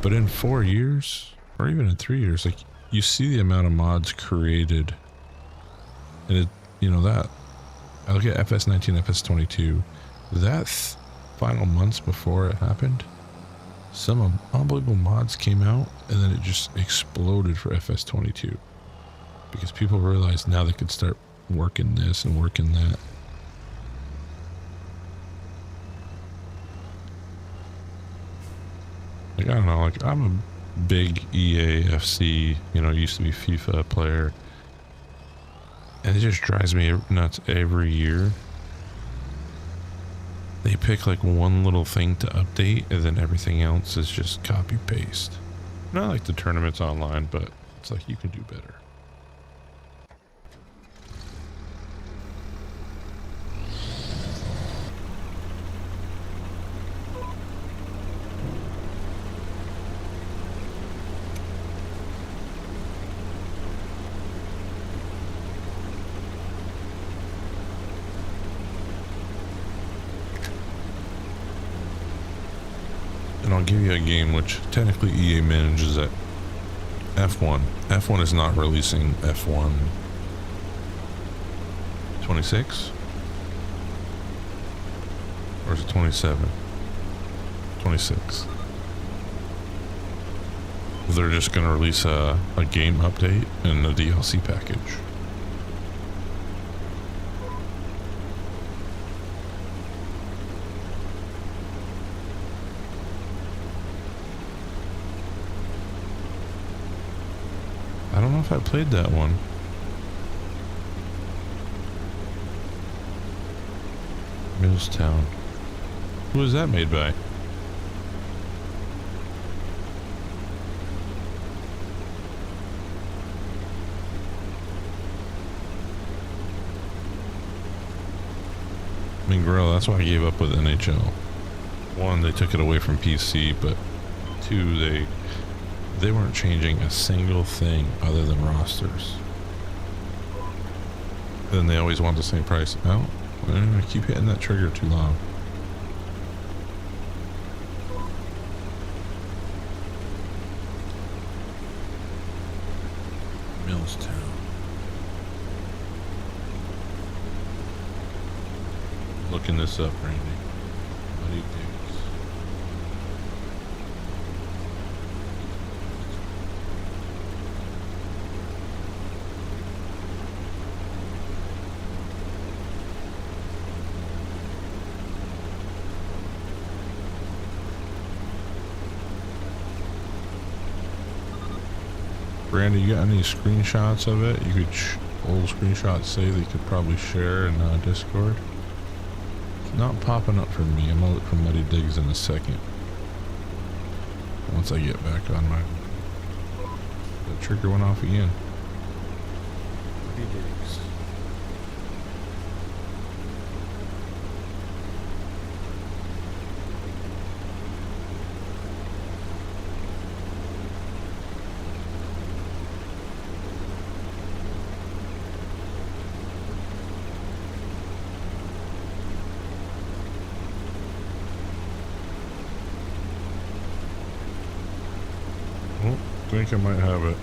but in 4 years, or even in 3 years, like, you see the amount of mods created, and it, you know, that, I look at FS19, FS22, that final months before it happened, some unbelievable mods came out, and then it just exploded for FS22, because people realized now they could start working this and working that. Like, I don't know, like, I'm a big EA FC, you know, used to be FIFA player. And it just drives me nuts every year. They pick like one little thing to update and then everything else is just copy paste. Not like the tournaments online, but it's like you can do better. And I'll give you a game which technically EA manages at F1. F1 is not releasing F1 26? Or is it 27? 26. They're just going to release a game update and a DLC package. I don't know if I played that one. Millstown. Who was that made by? I mean, Gorilla, that's why I gave up with NHL. One, they took it away from PC, but two, they weren't changing a single thing other than rosters. Then they always want the same price. Oh, I keep hitting that trigger too long. Millstown. Looking this up, Randy. What do you think? Randy, you got any screenshots of it? You could old screenshots say that you could probably share in Discord. It's not popping up for me. I'm gonna look for Muddy Digs in a second. Once I get back on my... The trigger went off again. Muddy Digs. I think I might have it.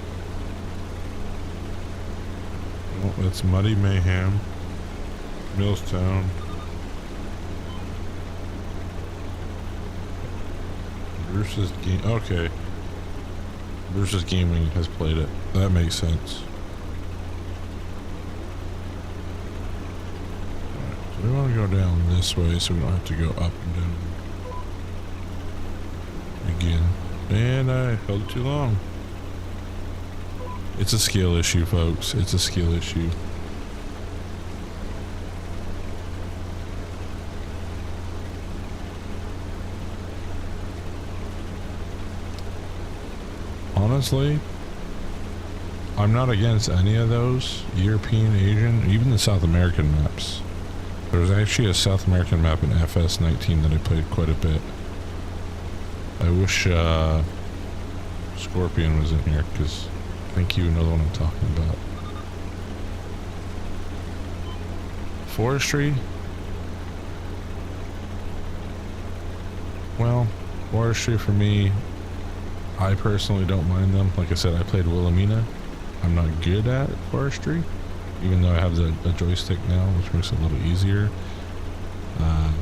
Oh, that's Muddy Mayhem. Millstown. Bruce's game. Okay. Bruce's Gaming has played it. That makes sense. Alright, so we want to go down this way so we don't have to go up and down again. And I held it too long. It's a skill issue, folks. It's a skill issue. Honestly, I'm not against any of those. European, Asian, even the South American maps. There's actually a South American map in FS19 that I played quite a bit. I wish Scorpion was in here, because I think you know the one I'm talking about. Forestry? Well, forestry for me, I personally don't mind them. Like I said, I played Wilhelmina. I'm not good at forestry, even though I have the joystick now, which makes it a little easier. I'm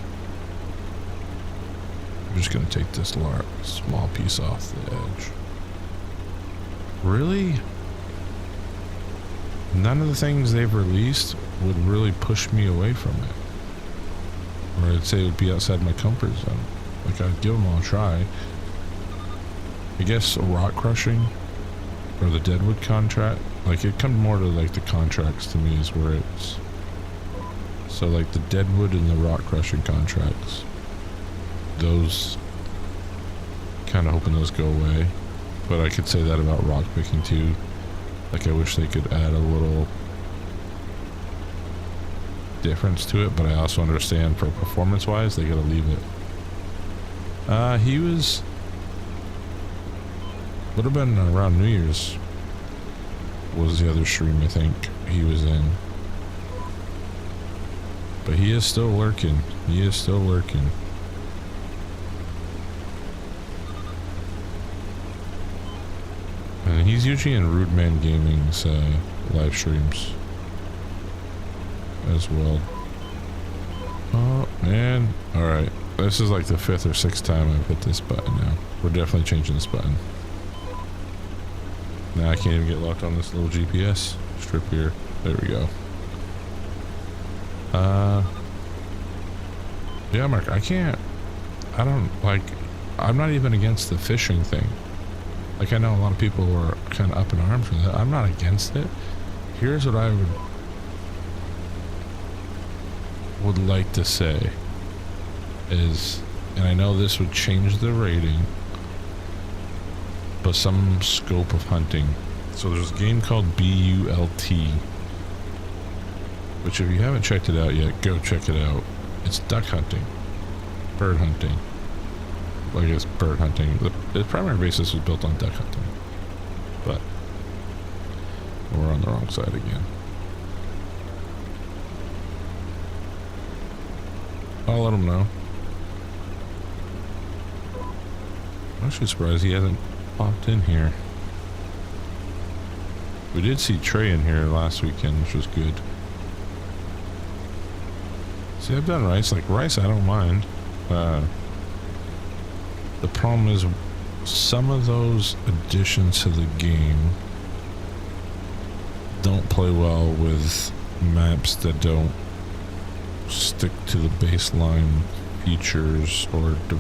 just going to take this small piece off the edge. Really? None of the things they've released would really push me away from it. Or I'd say it would be outside my comfort zone. Like, I'd give them all a try. I guess rock crushing or the deadwood contract. Like it comes more to like the contracts to me is where it's. So like the deadwood and the rock crushing contracts. Those kind of hoping those go away. But I could say that about rock picking too. Like I wish they could add a little difference to it, but I also understand for performance wise they gotta leave it. He was would have been around New Year's was the other stream I think he was in. But he is still lurking. He is still lurking. And he's usually in Rude Man Gaming's live streams as well. Oh man. Alright. This is like the 5th or 6th time I've hit this button now. We're definitely changing this button. Now I can't even get locked on this little GPS strip here. There we go. Yeah, Mark, I'm not even against the fishing thing. Like, I know a lot of people are kind of up in arms with that. I'm not against it. Here's what I would like to say is, and I know this would change the rating, but some scope of hunting. So there's a game called BULT, which if you haven't checked it out yet, go check it out. It's duck hunting, bird hunting. Well, I guess bird hunting. The primary basis was built on duck hunting, but we're on the wrong side again. I'll let him know. I'm actually surprised he hasn't popped in here. We did see Trey in here last weekend, which was good. See, I've done rice. Like, rice, I don't mind. The problem is some of those additions to the game don't play well with maps that don't stick to the baseline features or to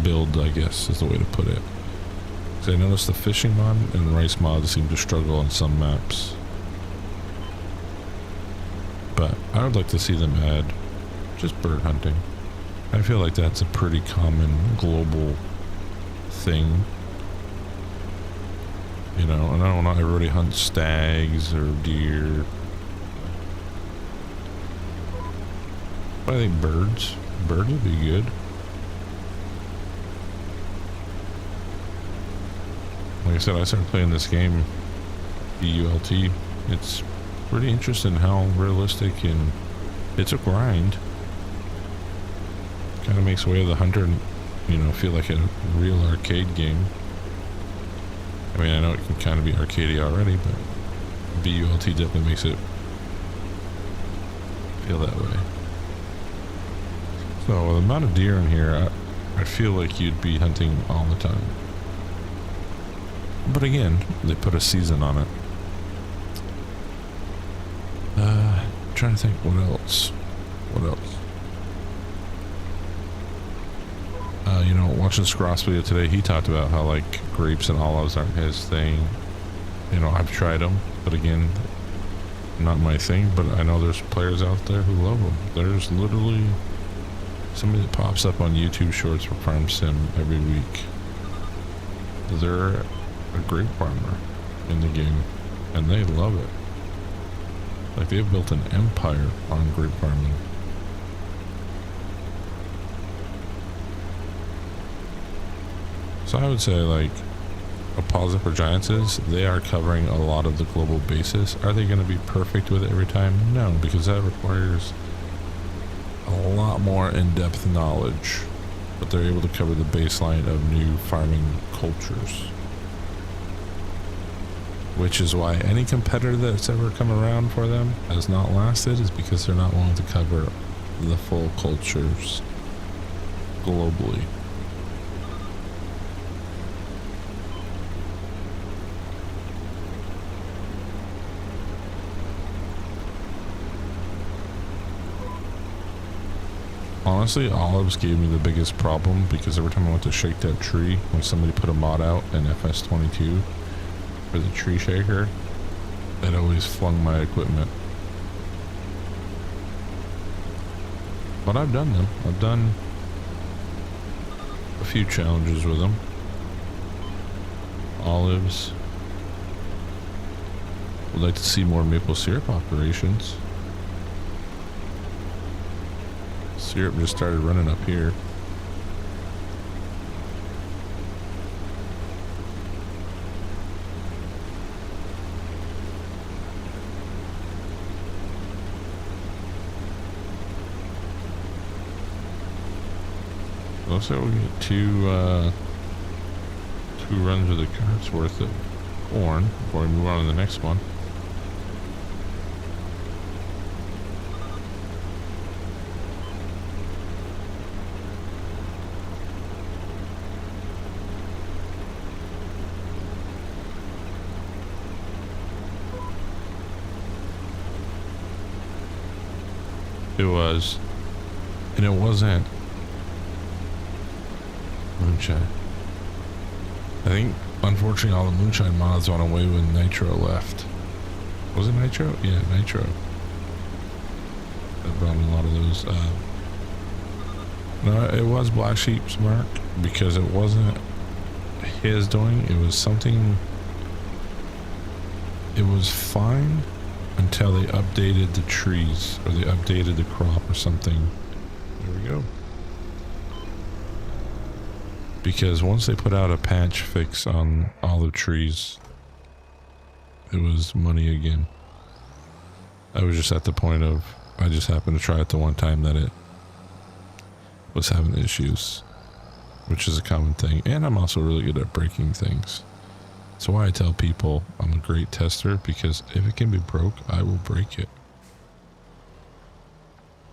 build, I guess is the way to put it. Because I noticed the fishing mod and rice mod seem to struggle on some maps. But I would like to see them add just bird hunting. I feel like that's a pretty common global thing. You know, and I don't know, everybody hunts stags or deer. But I think birds would be good. Like I said, I started playing this game, BULT. It's pretty interesting how realistic, and it's a grind. Kind of makes Way of the Hunter, you know, feel like a real arcade game. I mean, I know it can kind of be arcadey already, but BULT definitely makes it feel that way. So, with the amount of deer in here, I feel like you'd be hunting all the time. But again, they put a season on it. Trying to think what else. You know, watching Scross video today, he talked about how like grapes and olives aren't his thing. You know, I've tried them, but again, not my thing. But I know there's players out there who love them. There's literally somebody that pops up on YouTube Shorts for Farm Sim every week. They're a grape farmer in the game, and they love it. Like, they've built an empire on grape farming. So I would say, like, a positive for Giants is they are covering a lot of the global basis. Are they going to be perfect with it every time? No, because that requires a lot more in-depth knowledge. But they're able to cover the baseline of new farming cultures. Which is why any competitor that's ever come around for them has not lasted, is because they're not willing to cover the full cultures globally. Honestly, olives gave me the biggest problem because every time I went to shake that tree, when somebody put a mod out in FS22 for the tree shaker, it always flung my equipment. But I've done them. I've done a few challenges with them. Olives. Would like to see more maple syrup operations. Syrup just started running up here. Looks like we get two runs of the cart's worth of corn before we move on to the next one. It was, and it wasn't moonshine. I think, unfortunately, all the moonshine mods went away when Nitro left. Was it Nitro? Yeah, Nitro. I brought in a lot of those. No, it was Black Sheep's mark because it wasn't his doing. It was something. It was fine until they updated the trees or they updated the crop or something. There we go. Because once they put out a patch fix on olive trees, it was money again. I was just at the point of, I just happened to try it the one time that it was having issues, which is a common thing. And I'm also really good at breaking things. That's why I tell people I'm a great tester, because if it can be broke, I will break it.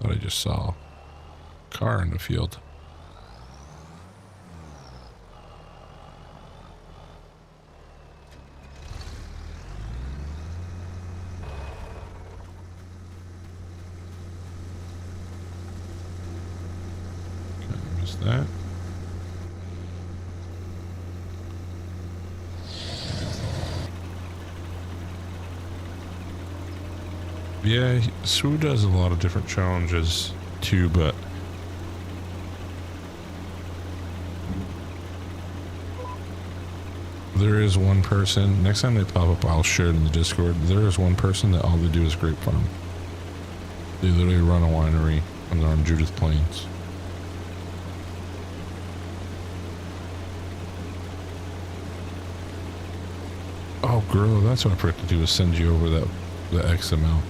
But I just saw a car in the field. That. Yeah, Sue does a lot of different challenges too, but there is one person, next time they pop up I'll share it in the Discord. There is one person that all they do is grape farm. They literally run a winery and they're on Judith Plains. Oh, girl, that's what I forgot to do, is send you over the XML.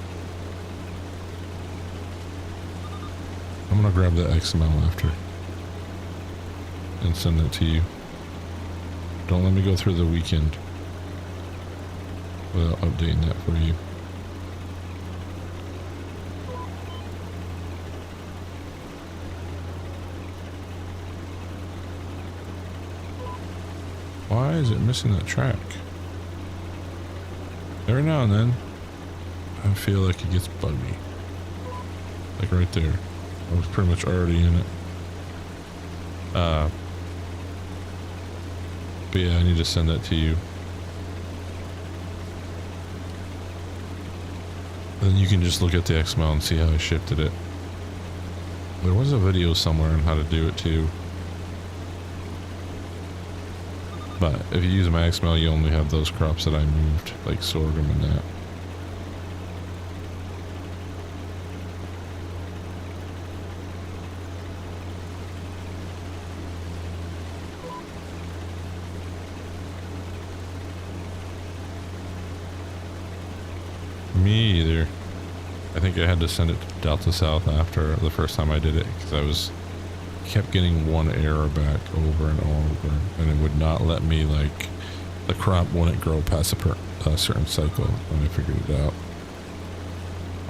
I'm gonna grab the XML after and send that to you. Don't let me go through the weekend without updating that for you. Why is it missing that track? Every now and then, I feel like it gets buggy. Like right there. I was pretty much already in it. But yeah, I need to send that to you. Then you can just look at the XML and see how I shifted it. There was a video somewhere on how to do it too. But if you use my XML, you only have those crops that I moved, like sorghum and that. Me either. I think I had to send it to Delta South after the first time I did it, because kept getting one error back over and over, and it would not let me, like, the crop wouldn't grow past a certain cycle when I figured it out.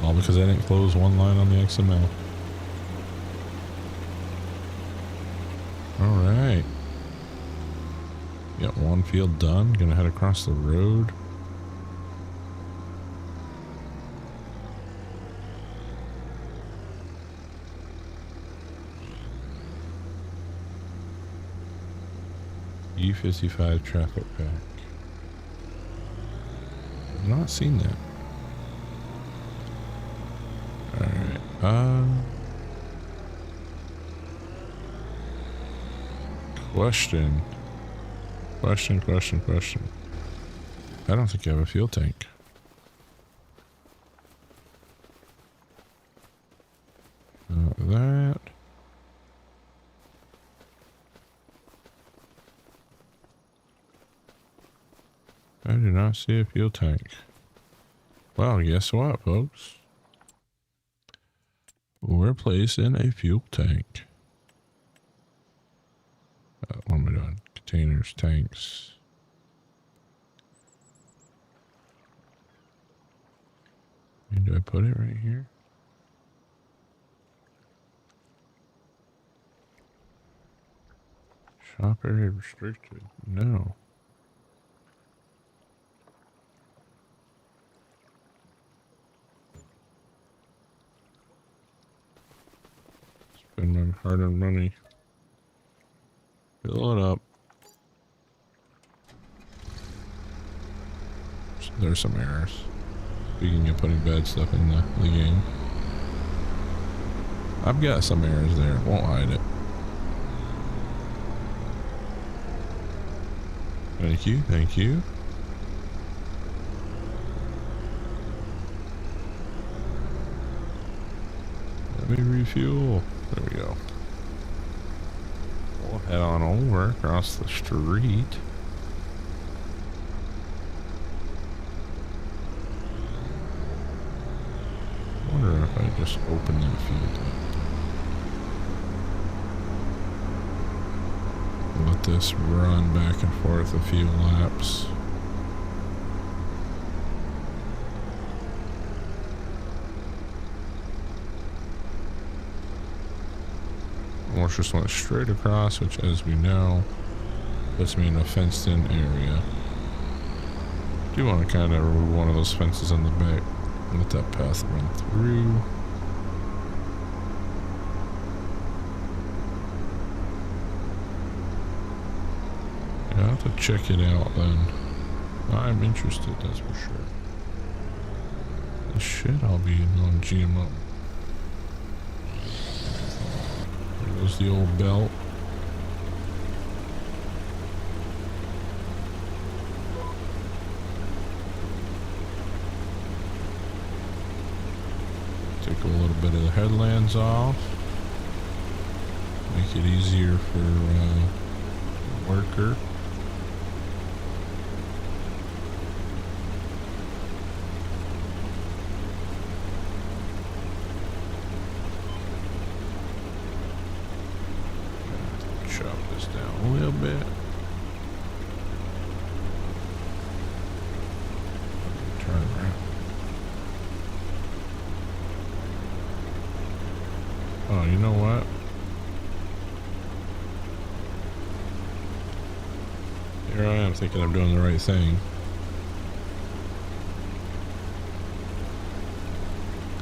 All because I didn't close one line on the XML. Alright. Got one field done. Gonna head across the road. P55 traffic pack. I've not seen that. Alright, question. Question. I don't think I have a fuel tank. That. I do not see a fuel tank. Well, guess what, folks? We're placing a fuel tank. What am I doing? Containers, tanks. And do I put it right here? Shop area restricted. No. Spend my hard-earned money. Fill it up. There's some errors. Speaking of putting bad stuff in the game. I've got some errors there. Won't hide it. Thank you. Let me refuel. There we go. We'll head on over across the street. I wonder if I just open that field up. Let this run back and forth a few laps. Almost just went straight across, which, as we know, puts me in a fenced-in area. Do want to kind of remove one of those fences on the back and let that path run through. I'll have to check it out then. I'm interested, that's for sure. This shit, I'll be non-GMO. There goes the old belt. Take a little bit of the headlands off. Make it easier for the worker. A little bit. Turn around. Oh, you know what? Here I am thinking I'm doing the right thing.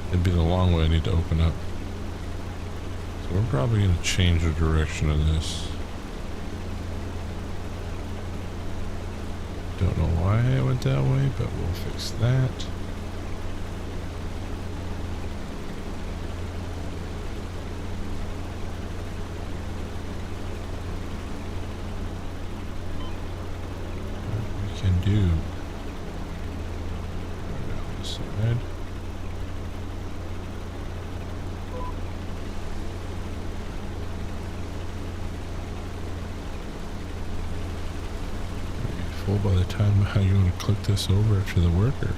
It'd be the long way I need to open up. So we're probably going to change the direction of this. Don't know why I went that way, but we'll fix that. What we can do. Go down this side. Full by the time how you want to click this over to the worker.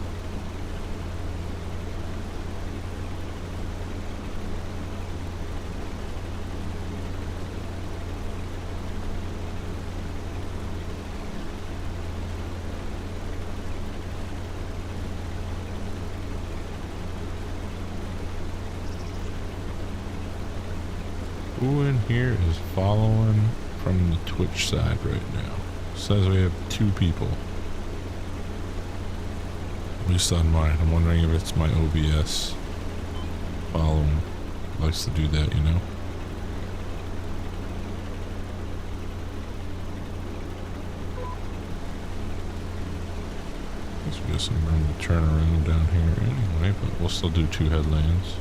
Who in here is following from the Twitch side right now? Says we have 2 people. At least on mine. I'm wondering if it's my OBS following. Likes to do that, you know. Guess we got some room to turn around down here anyway, but we'll still do 2 headlands.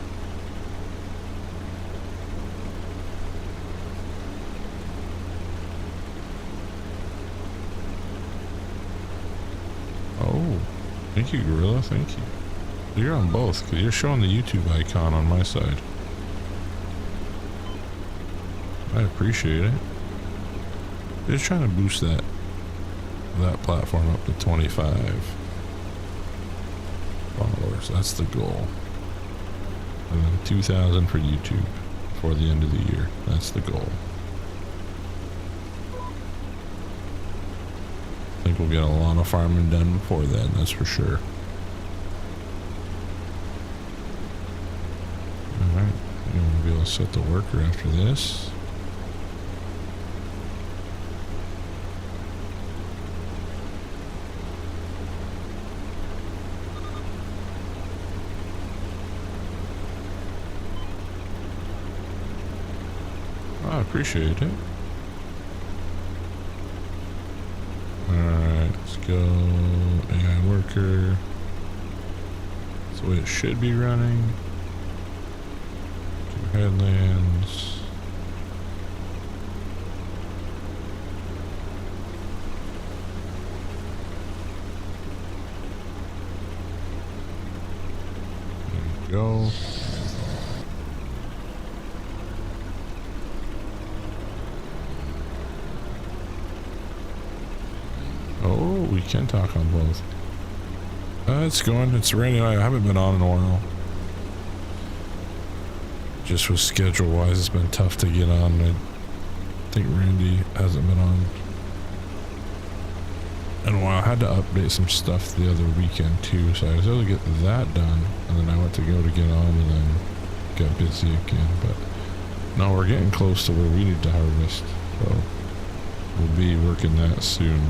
Oh, thank you, Gorilla. Thank you. You're on both, because you're showing the YouTube icon on my side. I appreciate it. Just trying to boost that platform up to 25 followers. That's the goal. And then 2,000 for YouTube before the end of the year. That's the goal. I think we'll get a lot of farming done before then, that's for sure. Alright, I'm going to be able to set the worker after this. I appreciate it. Alright, let's go. AI worker. That's the way it should be running. 2 headlands. There we go. Oh, we can talk on both. It's going. It's Randy and I haven't been on in a while. Just with schedule wise, it's been tough to get on. I think Randy hasn't been on in a while. I had to update some stuff the other weekend too, so I was able to get that done. And then I went to go to get on and then got busy again. But no, we're getting close to where we need to harvest. So we'll be working that soon.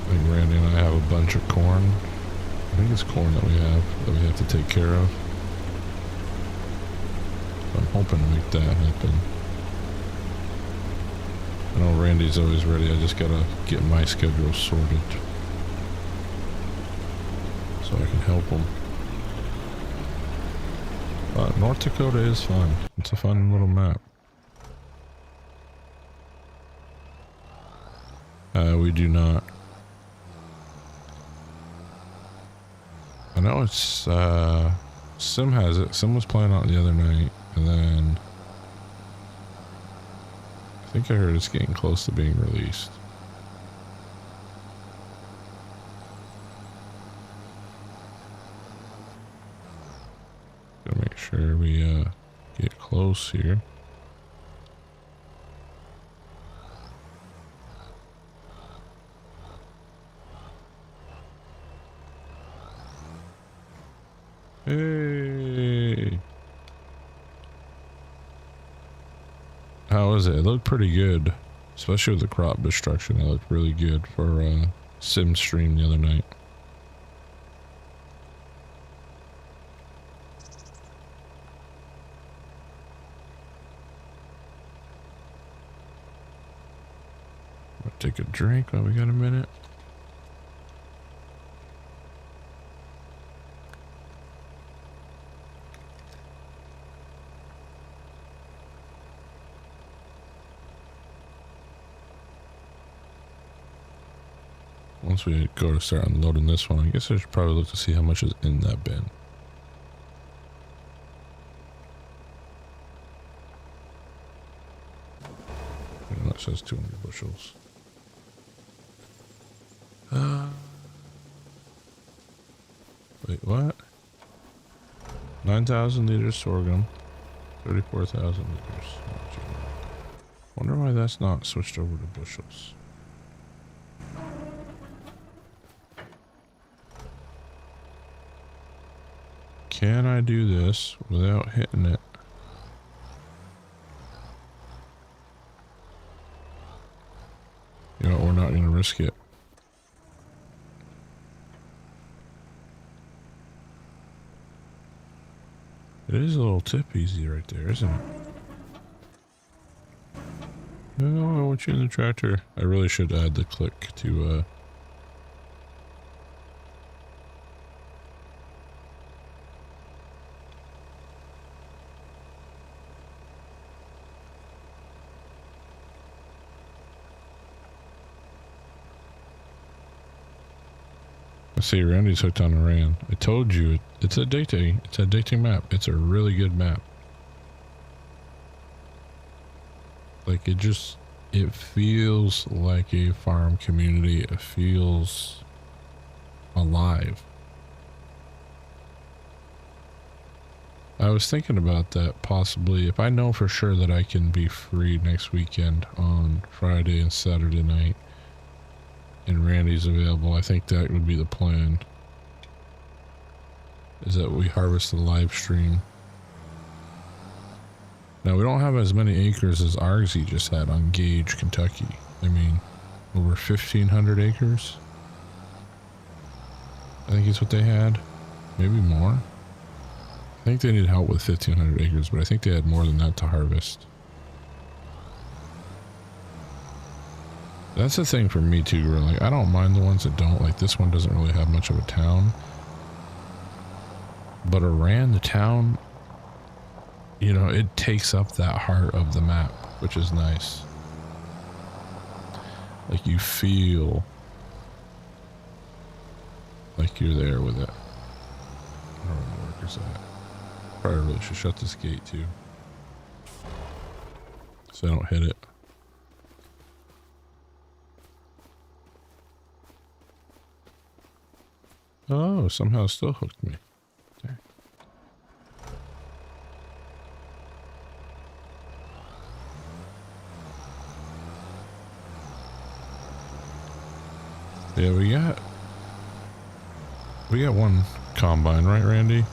I think Randy and I have a bunch of corn. I think it's corn that we have to take care of. So I'm hoping to make that happen. I know Randy's always ready. I just gotta get my schedule sorted so I can help him. But North Dakota is fun. It's a fun little map. We do not. I know it's, Sim has it. Sim was playing out the other night, and then I think I heard it's getting close to being released. Gotta make sure we, get close here. Hey! How is it? It looked pretty good. Especially with the crop destruction. It looked really good for Sim stream the other night. I'll take a drink while we got a minute. Once we go to start unloading this one, I guess I should probably look to see how much is in that bin. And that says 200 bushels. Wait, what? 9,000 liters sorghum, 34,000 liters. Wonder why that's not switched over to bushels. Can I do this without hitting it? You know, we're not going to risk it. It is a little tip easy right there, isn't it? No, I want you in the tractor. I really should add the click to I see Randy's hooked on Iran. I told you, it's addicting map. It's a really good map. Like it feels like a farm community. It feels alive. I was thinking about that possibly. If I know for sure that I can be free next weekend on Friday and Saturday night and Randy's available, I think that would be the plan. Is that we harvest the live stream. Now we don't have as many acres as Argsy just had on Gage, Kentucky. I mean, over 1,500 acres. I think it's what they had. Maybe more. I think they need help with 1,500 acres, but I think they had more than that to harvest. That's the thing for me too, really. Like, I don't mind the ones that don't. Like, this one doesn't really have much of a town. But Iran, the town, you know, it takes up that heart of the map, which is nice. Like, you feel like you're there with it. I don't know where the workers at. Probably really should shut this gate too, so I don't hit it. Oh, somehow it still hooked me. There. Yeah, we got one combine, right, Randy?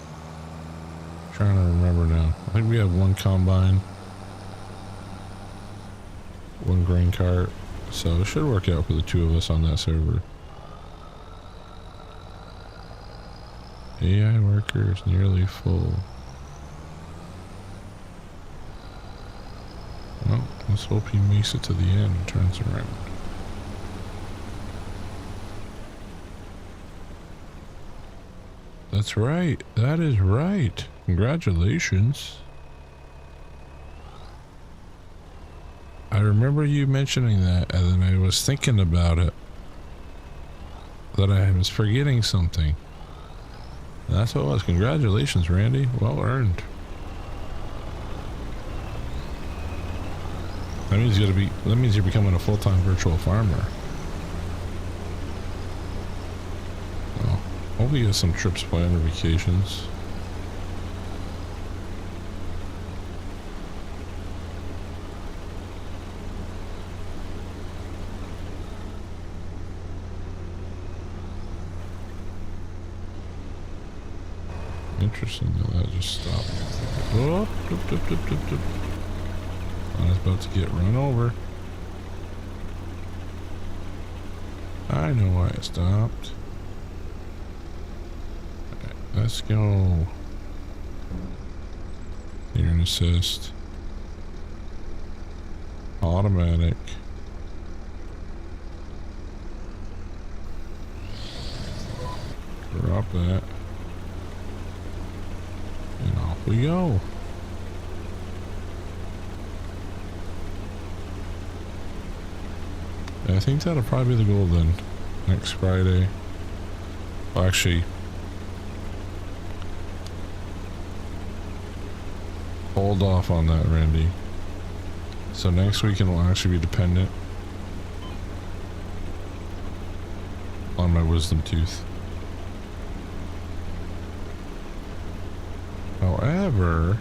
Trying to remember now. I think we have one combine, one grain cart, so it should work out for the two of us on that server. AI workers nearly full. Well, let's hope he makes it to the end and turns around. That's right. That is right. Congratulations. I remember you mentioning that, and then I was thinking about it. That I was forgetting something. And that's what it was. Congratulations, Randy. Well earned. That means you're becoming a full-time virtual farmer. Well, hopefully you have some trips planned or vacations. Interesting that just stopped. Oh, I was about to get run over. I know why it stopped. Okay, let's go. Here and assist. Automatic. Drop that. And off we go. I think that'll probably be the goal then. Next Friday. Well, actually, hold off on that, Randy. So next weekend will actually be dependent on my wisdom tooth. However,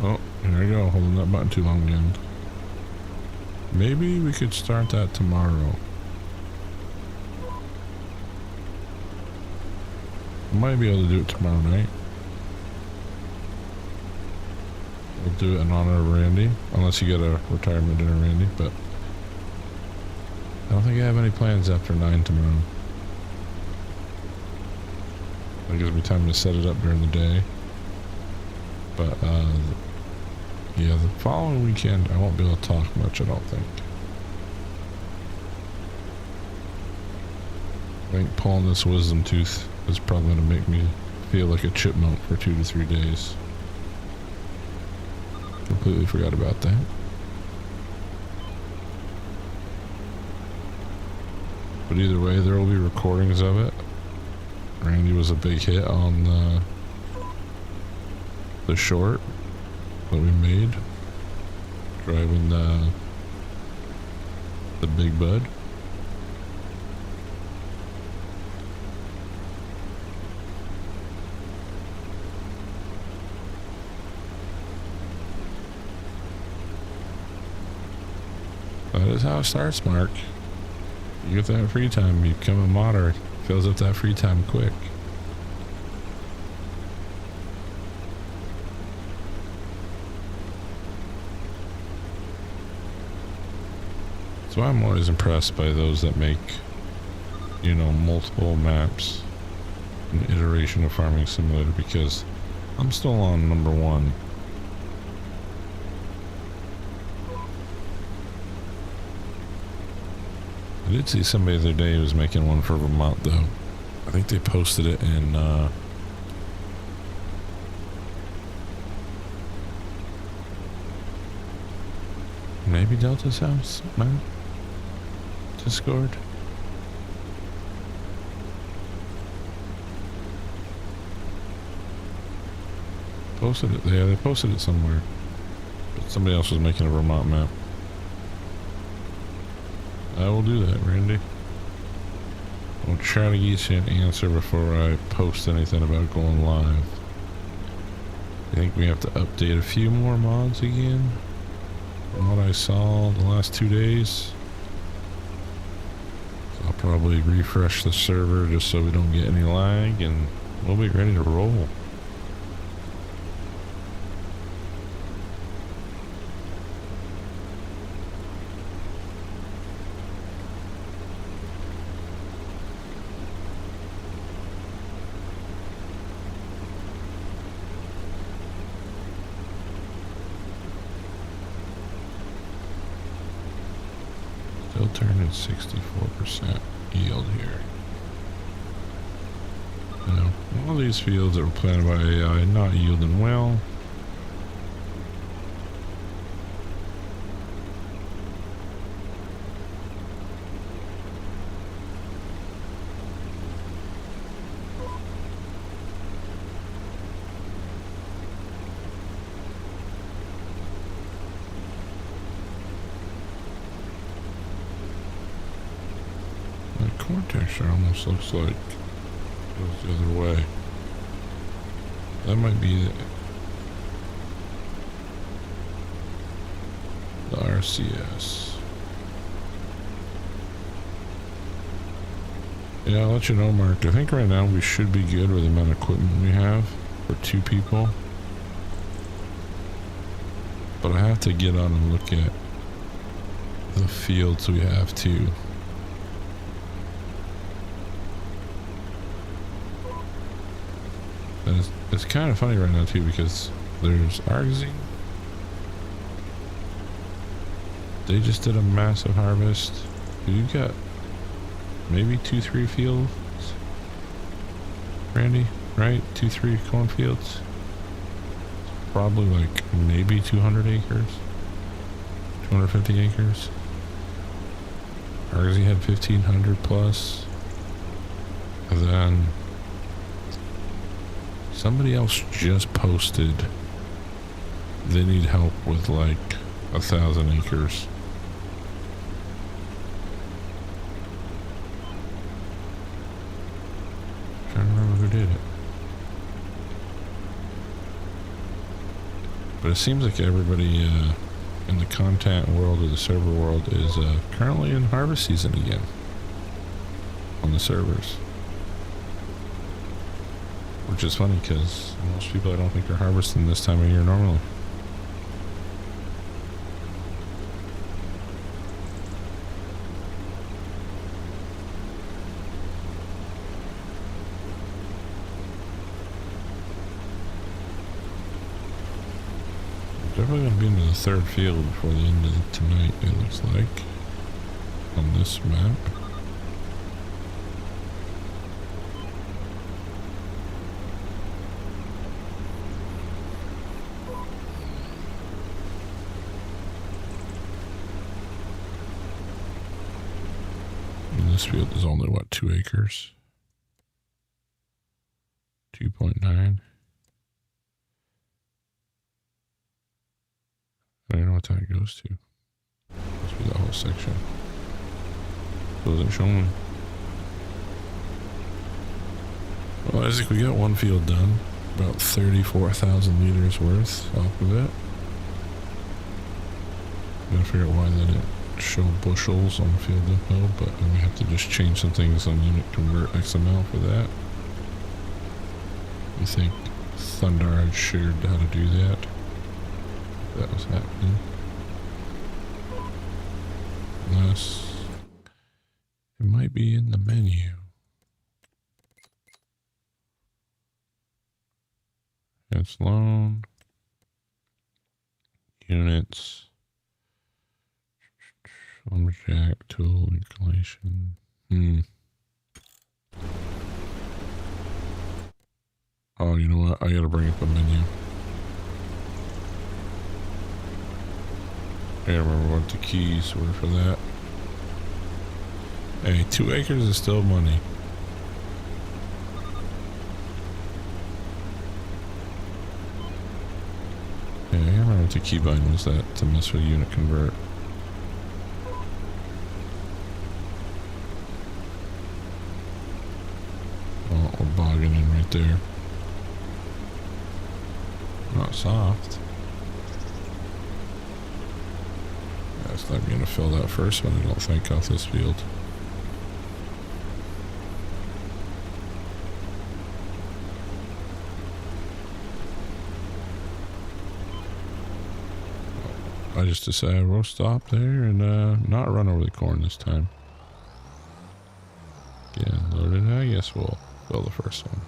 oh, there you go, holding that button too long again. Maybe we could start that tomorrow. Might be able to do it tomorrow night. We'll do it in honor of Randy, unless you get a retirement dinner, Randy, but I don't think I have any plans after 9 tomorrow. That gives me time to set it up during the day. But, yeah, the following weekend, I won't be able to talk much, I don't think. I think pulling this wisdom tooth is probably going to make me feel like a chipmunk for 2 to 3 days. Completely forgot about that. But either way, there will be recordings of it. Randy was a big hit on the short that we made, driving the Big Bud. That is how it starts, Mark. You get that free time, you become a modder. Fills up that free time quick. So I'm always impressed by those that make, you know, multiple maps, an iteration of Farming Simulator, because I'm still on number 1. I did see somebody the other day who was making one for Vermont, though. I think they posted it in, maybe Delta's house, man? Discord? Posted it, yeah, they posted it somewhere. But somebody else was making a Vermont map. I will do that, Randy. I'll try to get you an answer before I post anything about going live. I think we have to update a few more mods again from what I saw the last 2 days. So I'll probably refresh the server just so we don't get any lag, and we'll be ready to roll. Still turning 64% yield here. Now, all these fields that were planted by AI not yielding well. Corn texture almost looks like it goes the other way. That might be the RCS. Yeah, I'll let you know, Mark. I think right now we should be good with the amount of equipment we have for 2 people. But I have to get on and look at the fields we have too. And it's kind of funny right now too, because there's Argosy. They just did a massive harvest. You got maybe 2-3 fields, Randy, right? 2-3 cornfields. Probably like maybe 200 acres, 250 acres. Argosy had 1,500 plus. And then somebody else just posted they need help with like 1,000 acres. Trying to remember who did it. But it seems like everybody in the content world or the server world is currently in harvest season again on the servers. Which is funny because most people I don't think are harvesting this time of year normally. We're definitely going to be into the 3rd field before the end of tonight, it looks like, on this map. this field is only, what, 2 acres? 2.9. I don't know what that goes to. Must be that whole section. Doesn't show me. Well, I think we got one field done. About 34,000 liters worth off of it. Gotta figure out why that didn't show bushels on field info, but I'm gonna have to just change some things on unit convert XML for that. I think Thunder had shared how to do that. That was happening. Unless it might be in the menu. It's loan. Units. Lumberjack tool installation. Oh, you know what? I gotta bring up a menu. I gotta remember what the keys were for that. Hey, 2 acres is still money. Yeah, I remember what the keybind was that to mess with unit convert. Oh, we're bogging in right there. Not soft. That's not going to fill that first one, I don't think, off this field. I just decided we'll stop there and not run over the corn this time. Again, loaded. I guess we'll fill the first one.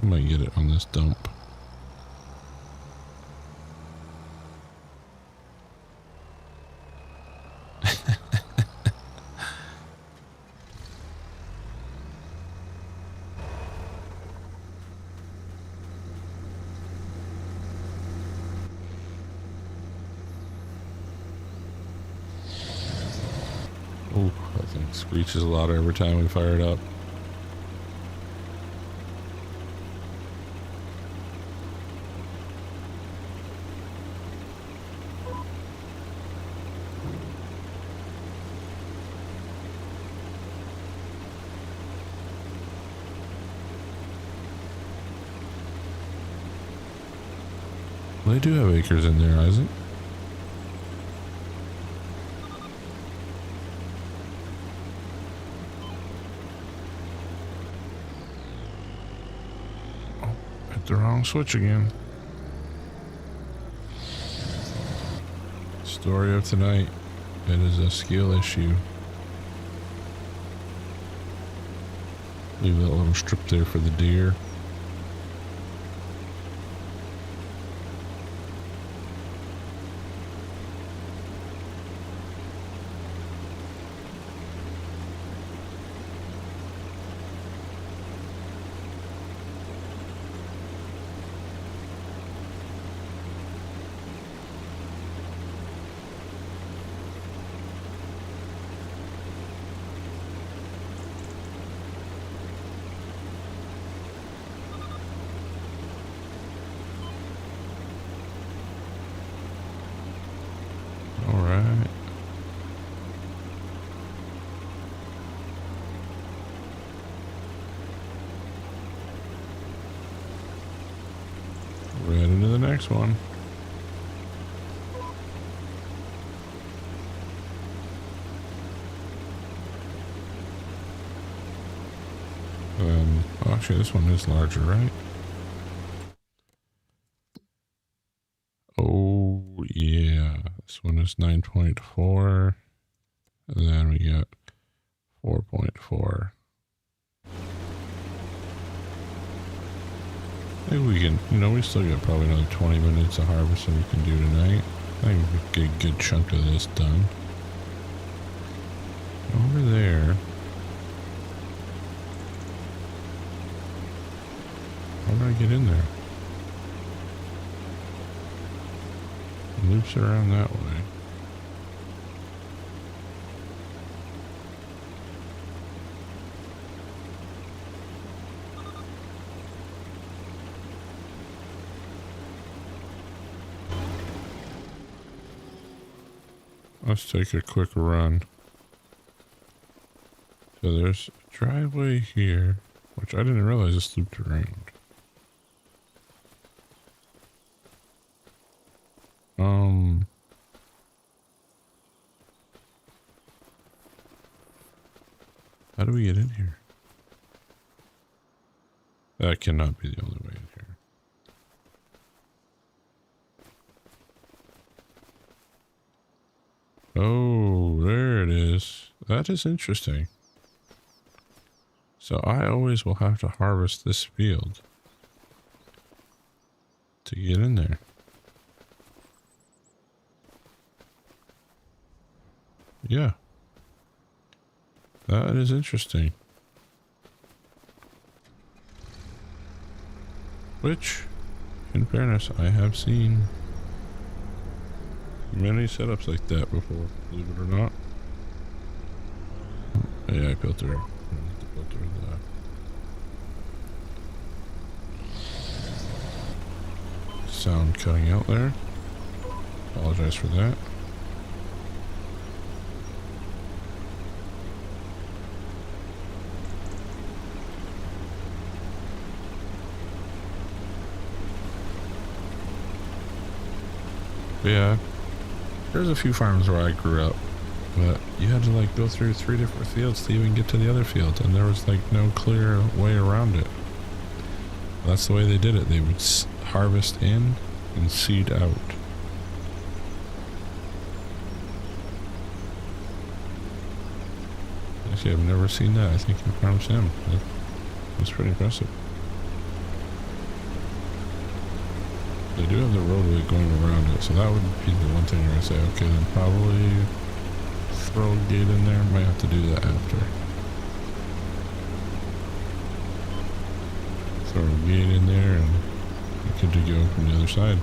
We might get it on this dump. Oh, that thing screeches a lot every time we fire it up. Well, they do have acres in there, Isaac. The wrong switch again. Story of tonight. It is a skill issue. Leave that little strip there for the deer. Alright. Right into the next one. Actually, this one is larger, right? Oh, yeah. This one is 9.4. And then we got 4.4. Maybe we can, we still got probably another 20 minutes of harvesting we can do tonight. I think we can get a good chunk of this done. Over there. How do I get in there? It loops around that way. Let's take a quick run. So there's a driveway here, which I didn't realize this looped around. How do we get in here? That cannot be the only way in here. Oh, there it is. That is interesting. So I always will have to harvest this field to get in there. Yeah. That is interesting. Which, in fairness, I have seen many setups like that before, believe it or not. Yeah, I filter. Filter the sound cutting out there. Apologize for that. But yeah, there's a few farms where I grew up, but you had to like go through 3 different fields to even get to the other field, and there was like no clear way around it. That's the way they did it. They would harvest in and seed out. Actually, I've never seen that. I think in Farm Sim. That's pretty impressive. They do have the roadway going around it, so that would be the one thing where I say, okay, then probably throw a gate in there. Might have to do that after. Throw a gate in there and you're good to go from the other side.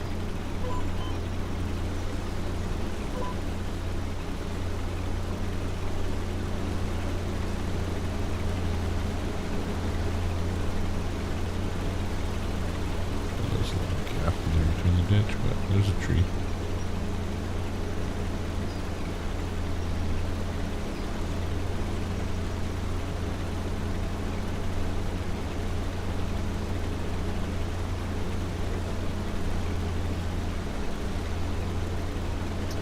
Ditch, but there's a tree.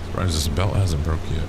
Surprised this belt hasn't broke yet.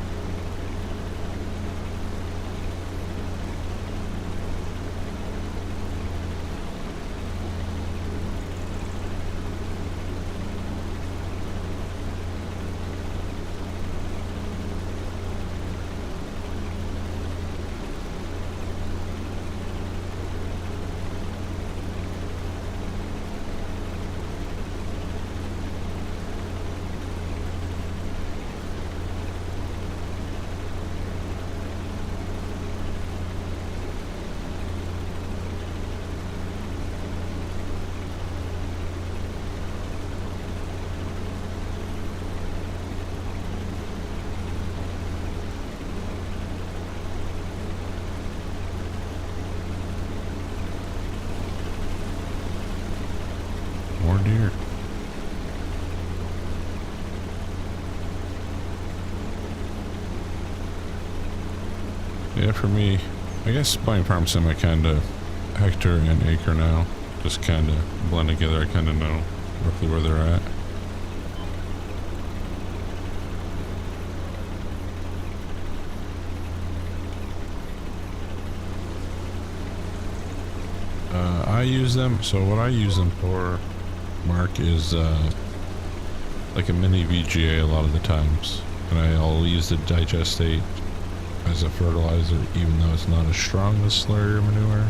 More deer. Yeah, for me, I guess buying Farm Sim, I kind of hectare and acre now. Just kind of blend together. I kind of know roughly where they're at. I use them, so what I use them for, Mark, is like a mini VGA a lot of the times. And I'll use the digestate as a fertilizer, even though it's not as strong as slurry or manure.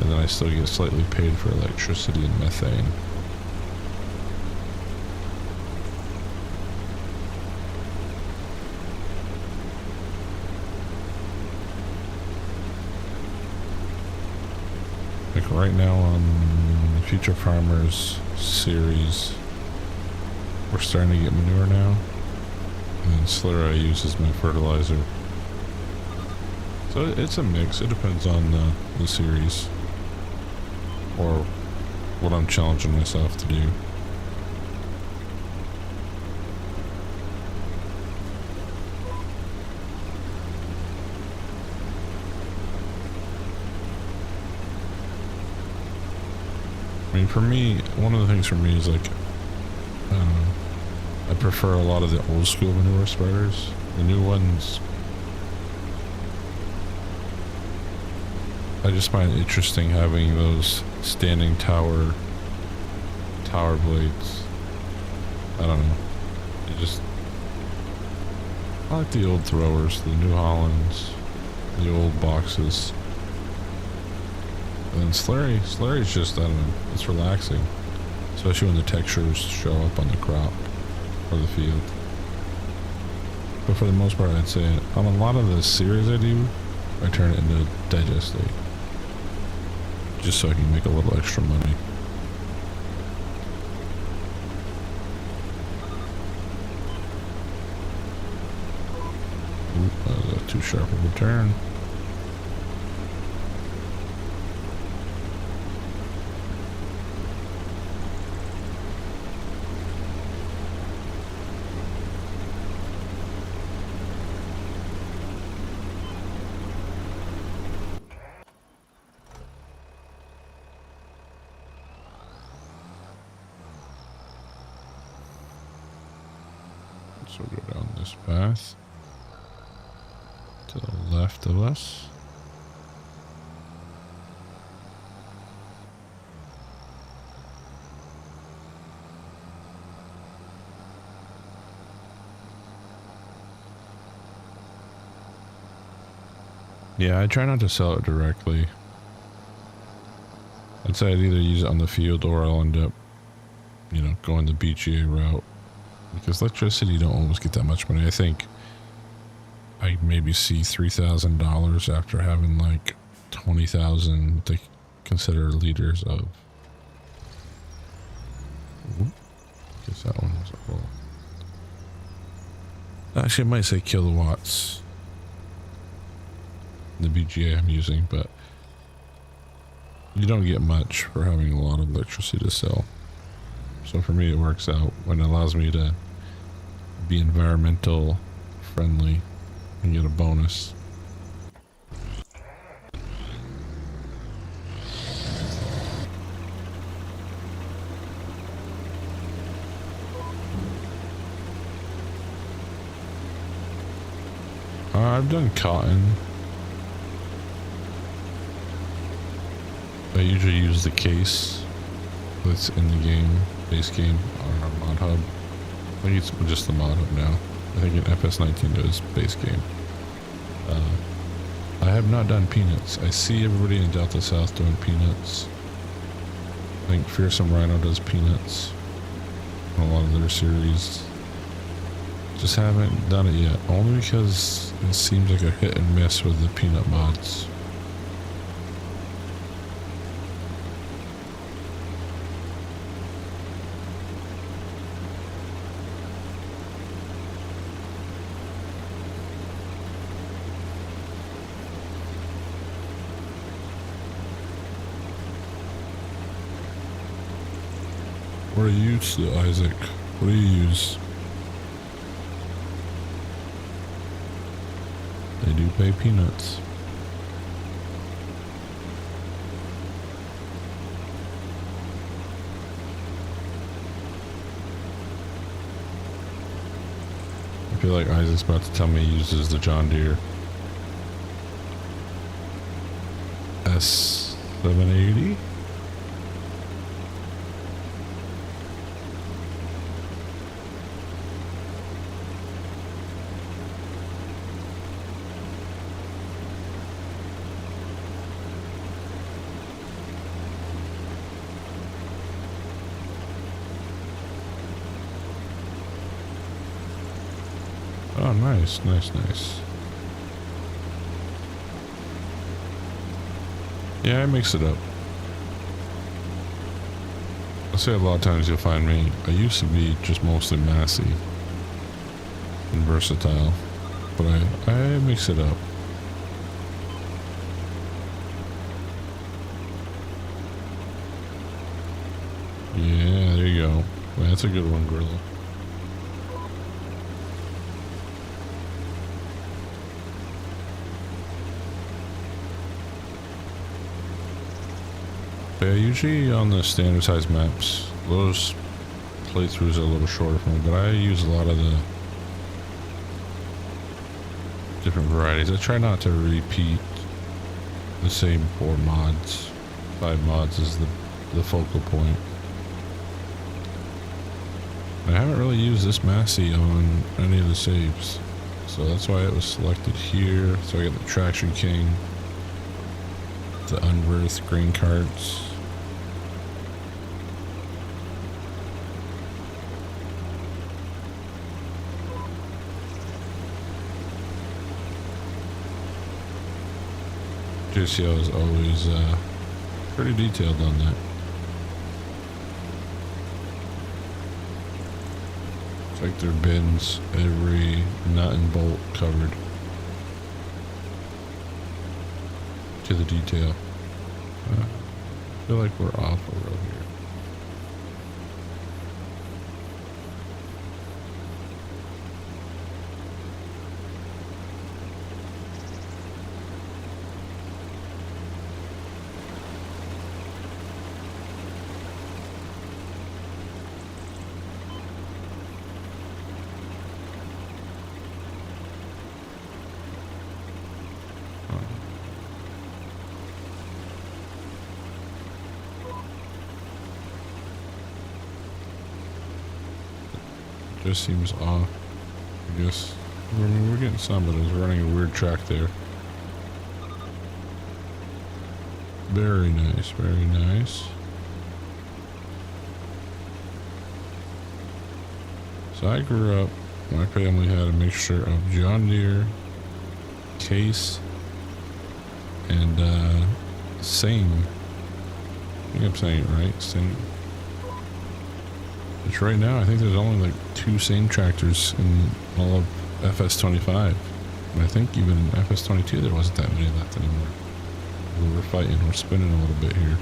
And then I still get slightly paid for electricity and methane. Like right now on the Future Farmers series, we're starting to get manure now, and slurry I use as my fertilizer. So it's a mix. It depends on the series, or what I'm challenging myself to do. I mean, for me, one of the things for me is like, I don't know, I prefer a lot of the old school manure spreaders. The new ones, I just find it interesting having those standing tower blades. I don't know. I like the old throwers, the New Hollands, the old boxes. And then Slurry's just, I don't know, it's relaxing. Especially when the textures show up on the crop or the field. But for the most part, I'd say on a lot of the series I do, I turn it into digestate. Just so I can make a little extra money. That was too sharp of a turn. So we'll go down this path to the left of us. Yeah, I try not to sell it directly. I'd say I'd either use it on the field or I'll end up, you know, going the BGA route. Because electricity, you don't always get that much money. I think I maybe see $3,000 after having like 20,000 they consider liters of. Ooh, guess that one was a roll. Actually, I might say kilowatts. The BGA I'm using, but you don't get much for having a lot of electricity to sell. So for me, it works out when it allows me to be environmental friendly and get a bonus. I've done cotton. I usually use the case that's in the game, base game, on our mod hub. I think it's just the mod hub now. I think in FS19 it was base game. I have not done peanuts. I see everybody in Delta South doing peanuts. I think Fearsome Rhino does peanuts on a lot of their series. Just haven't done it yet, only because it seems like a hit and miss with the peanut mods. What do you use, Isaac? What do you use? They do pay peanuts. I feel like Isaac's about to tell me he uses the John Deere S780. Oh, nice, nice, nice. Yeah, I mix it up. I say a lot of times you'll find me, I used to be just mostly massy and versatile, but I mix it up. Yeah, there you go. Well, that's a good one, Gorilla. But yeah, usually on the standard size maps, those playthroughs are a little shorter for me, but I use a lot of the different varieties. I try not to repeat the same 4 mods. 5 mods is the focal point. I haven't really used this Massey on any of the saves, so that's why it was selected here. So I got the Traction King, the Unearthed grain carts. JCL is always pretty detailed on that. It's like their bins, every nut and bolt covered to the detail. I feel like we're off a road here. Just seems off. I guess we're getting some, but it's running a weird track there. Very nice, very nice. So I grew up, my family had a mixture of John Deere, Case, and Same. I think I'm saying it right, Same. Which right now, I think there's only like 2 Same tractors in all of FS25. And I think even in FS22 there wasn't that many left anymore. We're fighting, we're spinning a little bit here.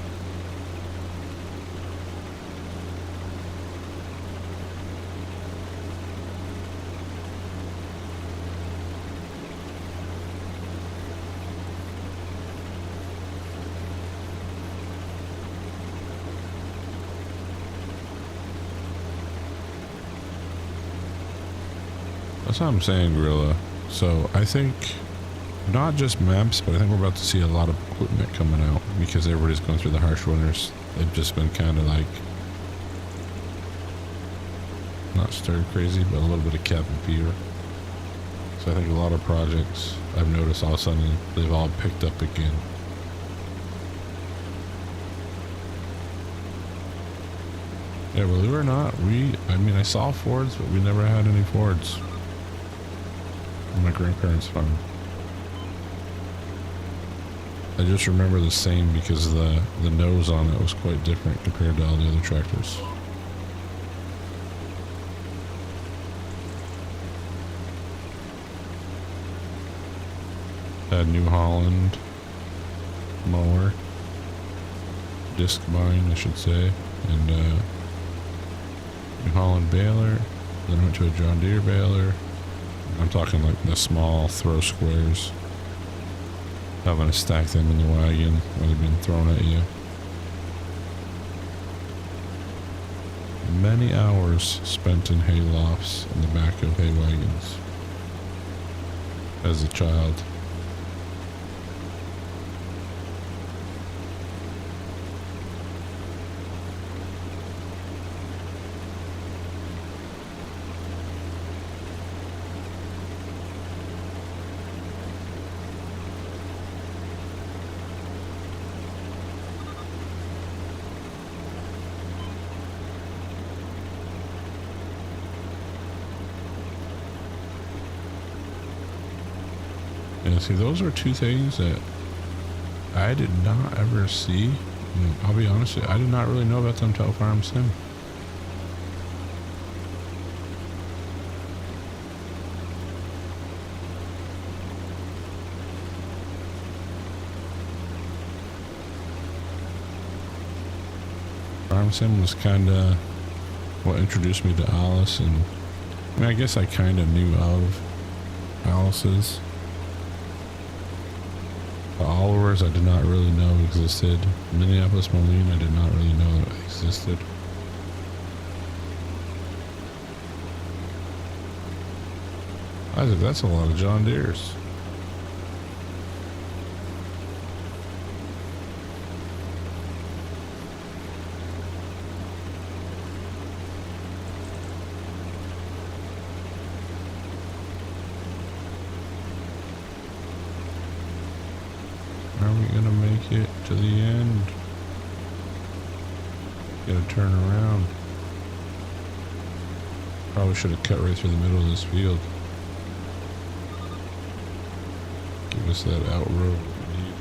That's what I'm saying, Gorilla. So I think not just maps, but I think we're about to see a lot of equipment coming out because everybody's going through the harsh winters. They've just been kind of like not stir crazy, but a little bit of cabin fever. So I think a lot of projects I've noticed all of a sudden they've all picked up again. Yeah, believe it or not, I mean, I saw Fords, but we never had any Fords on my grandparents' farm. I just remember the Same because the nose on it was quite different compared to all the other tractors. Had New Holland mower, disc mine, I should say, and New Holland baler. Then I went to a John Deere baler. I'm talking like the small throw squares. Having to stack them in the wagon where they've been thrown at you. Many hours spent in hay lofts in the back of hay wagons as a child. Yeah, see, those are 2 things that I did not ever see. And I'll be honest with you, I did not really know about them until Farm Sim. Farm Sim was kind of what introduced me to Alice, and I mean, I guess I kind of knew of Alice's. Followers I did not really know existed. Minneapolis Moline I did not really know that existed. Isaac, that's a lot of John Deeres. Are we gonna make it to the end? Gotta turn around. Probably should have cut right through the middle of this field. Give us that out road we need.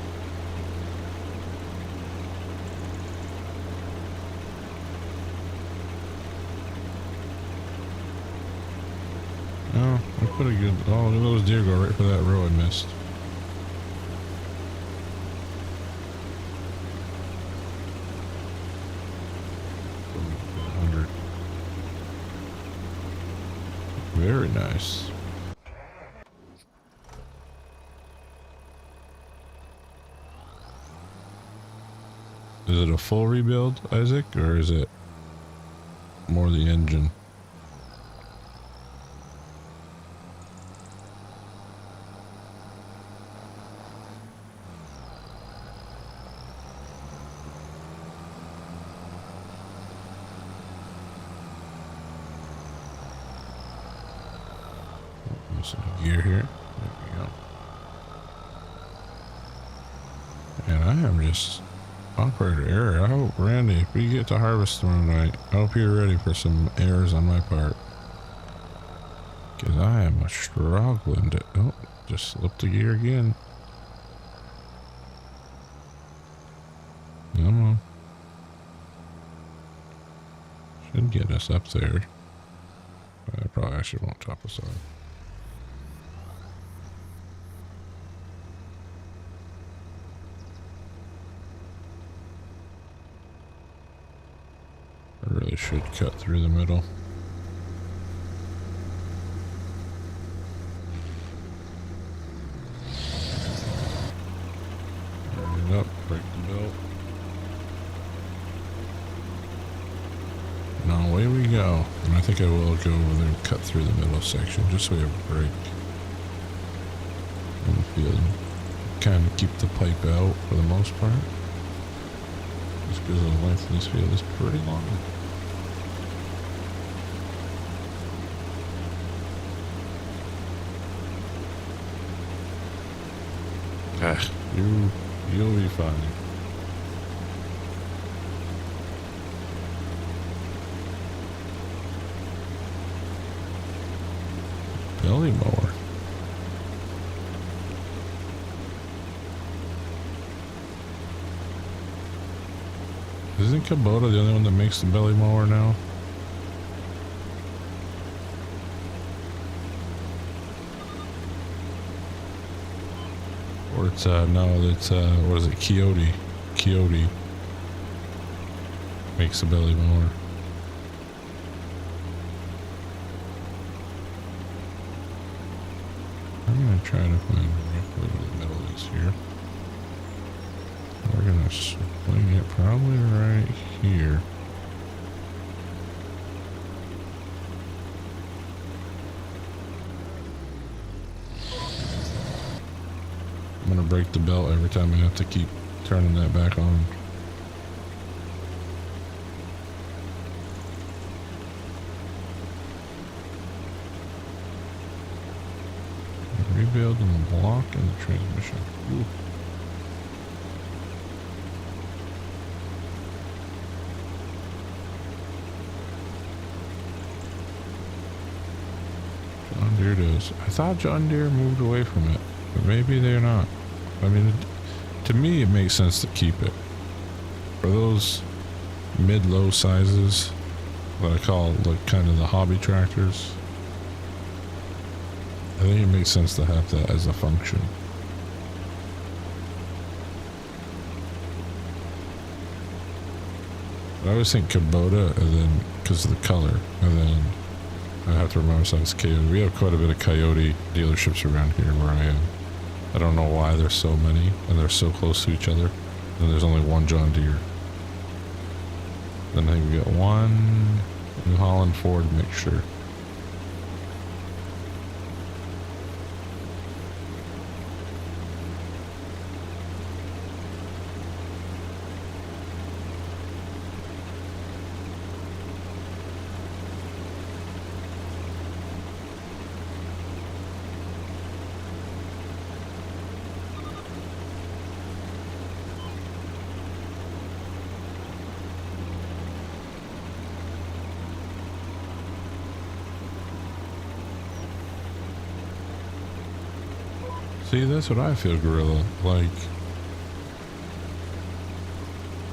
Oh, we put a good. Oh, look at those deer go right for that row I missed. Very nice. Is it a full rebuild, Isaac, or is it more the engine? Some gear here. There we go. And I am just operator error. I hope, Randy, if we get to harvest tomorrow night, I hope you're ready for some errors on my part. Because I am struggling to... Oh, just slipped the gear again. Come on. Should get us up there. I probably actually won't top us off. I really should cut through the middle. Turn it up, break the belt. Now away we go. And I think I will go over there and cut through the middle section just so we have a break in the field. Kind of keep the pipe out for the most part. Just because the length of this field is pretty long. Ah, you'll be fine. Belly mower. Isn't Kubota the only one that makes the belly mower now? Or it's no, it's what is it? Coyote makes the belly mower. I'm gonna try to find roughly where the middle is here. We're gonna swing it probably right here. I'm gonna break the belt every time I have to keep turning that back on. Rebuilding the block and the transmission. Ooh. John Deere does. I thought John Deere moved away from it, but maybe they're not. I mean, to me, it makes sense to keep it. For those mid-low sizes, what I call like kind of the hobby tractors, I think it makes sense to have that as a function. But I always think Kubota, and then because of the color, and then I have to remind myself it's Coyote. We have quite a bit of Coyote dealerships around here where I am. I don't know why there's so many and they're so close to each other. And there's only one John Deere. Then I think we got one New Holland Ford mixture. See, that's what I feel, Gorilla. Like,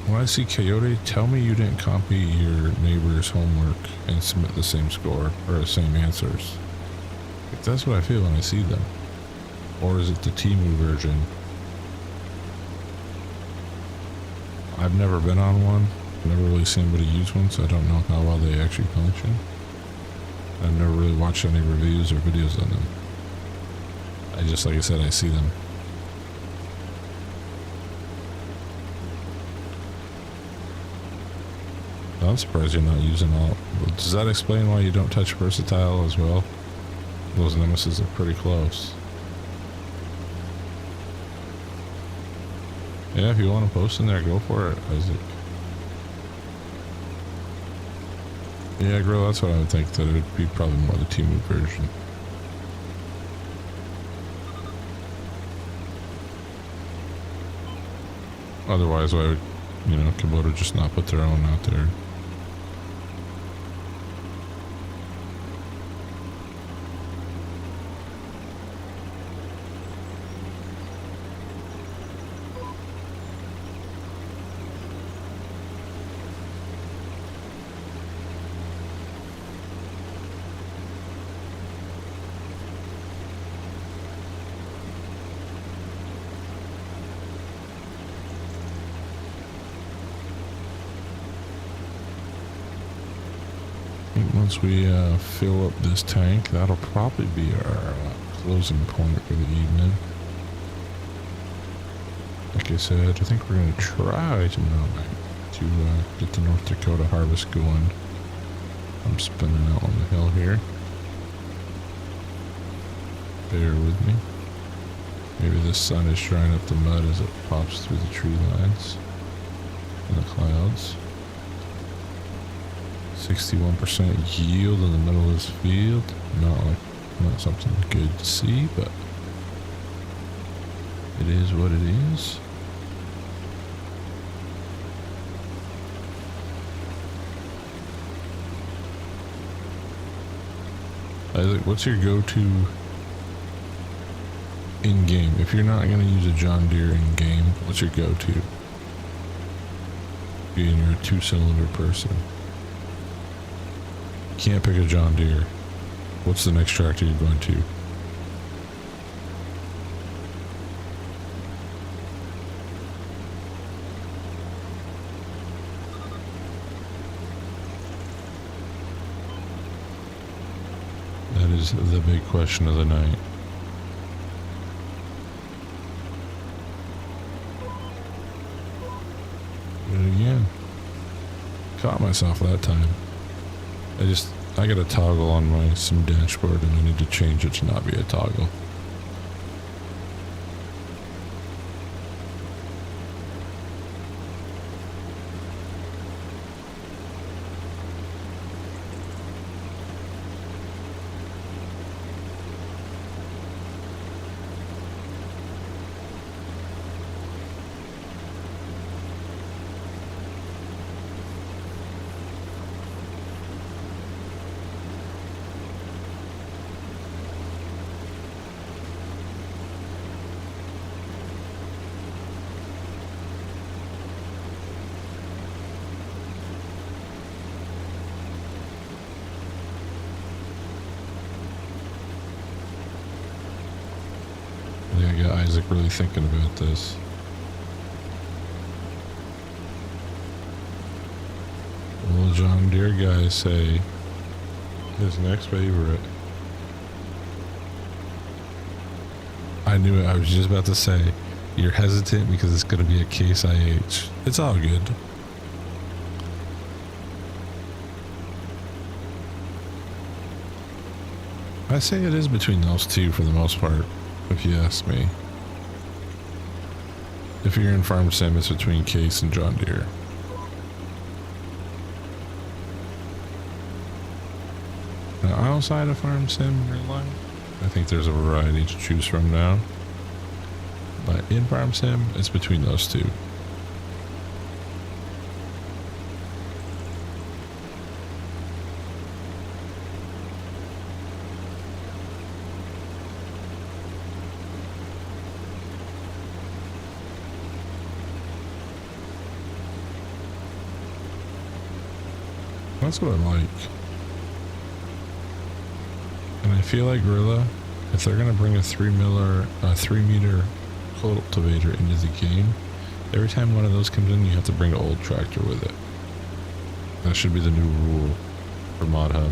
when I see Coyote, tell me you didn't copy your neighbor's homework and submit the same score or the same answers. Like, that's what I feel when I see them. Or is it the Temu version? I've never been on one. Never really seen anybody use one, so I don't know how well they actually function. I've never really watched any reviews or videos on them. I just, like I said, I see them. I'm surprised you're not using all. Does that explain why you don't touch versatile as well? Those nemesis are pretty close. Yeah, if you want to post in there, go for it, Isaac. Yeah, girl, that's what I would think, that it would be probably more the Temu version. Otherwise, why would, you know, Kubota just not put their own out there? Once we fill up this tank, that'll probably be our closing point for the evening. Like I said, I think we're going to try tonight to get the North Dakota harvest going. I'm spinning out on the hill here. Bear with me. Maybe the sun is drying up the mud as it pops through the tree lines and the clouds. 61% yield in the middle of this field. Not something good to see, but it is what it is. Isaac, what's your go-to in-game? If you're not going to use a John Deere in-game, what's your go-to? Being you're a two-cylinder person. Can't pick a John Deere. What's the next tractor you're going to? That is the big question of the night. Did it again. Caught myself that time. I got a toggle on my sim dashboard and I need to change it to not be a toggle. I got Isaac really thinking about this. What will John Deere guy say his next favorite? I knew it. I was just about to say, you're hesitant because it's going to be a Case IH. It's all good. I say it is between those two for the most part, if you ask me. If you're in Farm Sim, it's between Case and John Deere. Now, outside of Farm Sim in real life, I think there's a variety to choose from now. But in Farm Sim, it's between those two. That's what I like. And I feel like Gorilla, if they're gonna bring a 3-meter cultivator into the game, every time one of those comes in, you have to bring an old tractor with it. That should be the new rule for Mod Hub.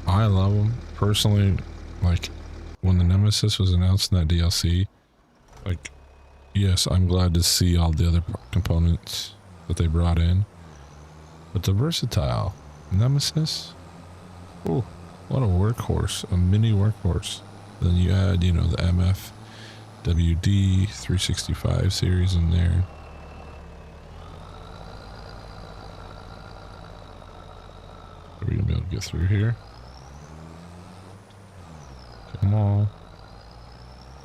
I love them personally. Like when the Nemesis was announced in that DLC, like, yes, I'm glad to see all the other components that they brought in, but the versatile Nemesis, oh, what a workhorse, a mini workhorse. Then you add, you know, the MFWD 365 series in there. Are we gonna be able to get through here? Come on.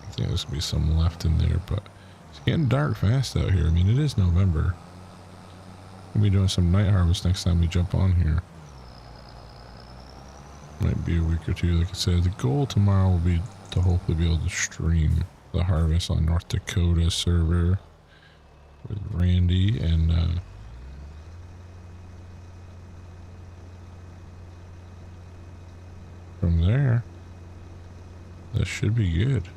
I think there's gonna be some left in there, but it's getting dark fast out here. I mean, it is November. We'll be doing some night harvest next time we jump on here. Might be a week or two, like I said. The goal tomorrow will be to hopefully be able to stream the harvest on North Dakota server with Randy, and from there, that should be good.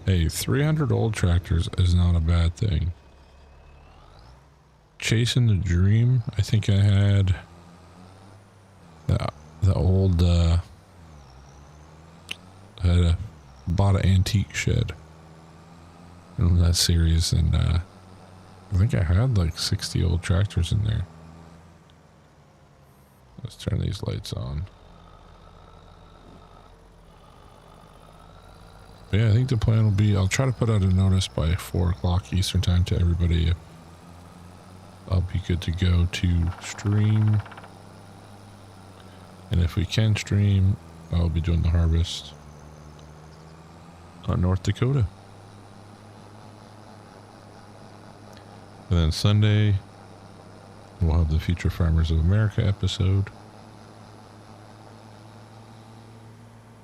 Hey, 300 old tractors is not a bad thing. Chasing the Dream, I think I had the old I bought an antique shed in that series, and I think I had like 60 old tractors in there. Let's turn these lights on. But yeah, I think the plan will be, I'll try to put out a notice by 4 o'clock Eastern time to everybody. I'll be good to go to stream. And if we can stream, I'll be doing the harvest on North Dakota. And then Sunday, we'll have the Future Farmers of America episode.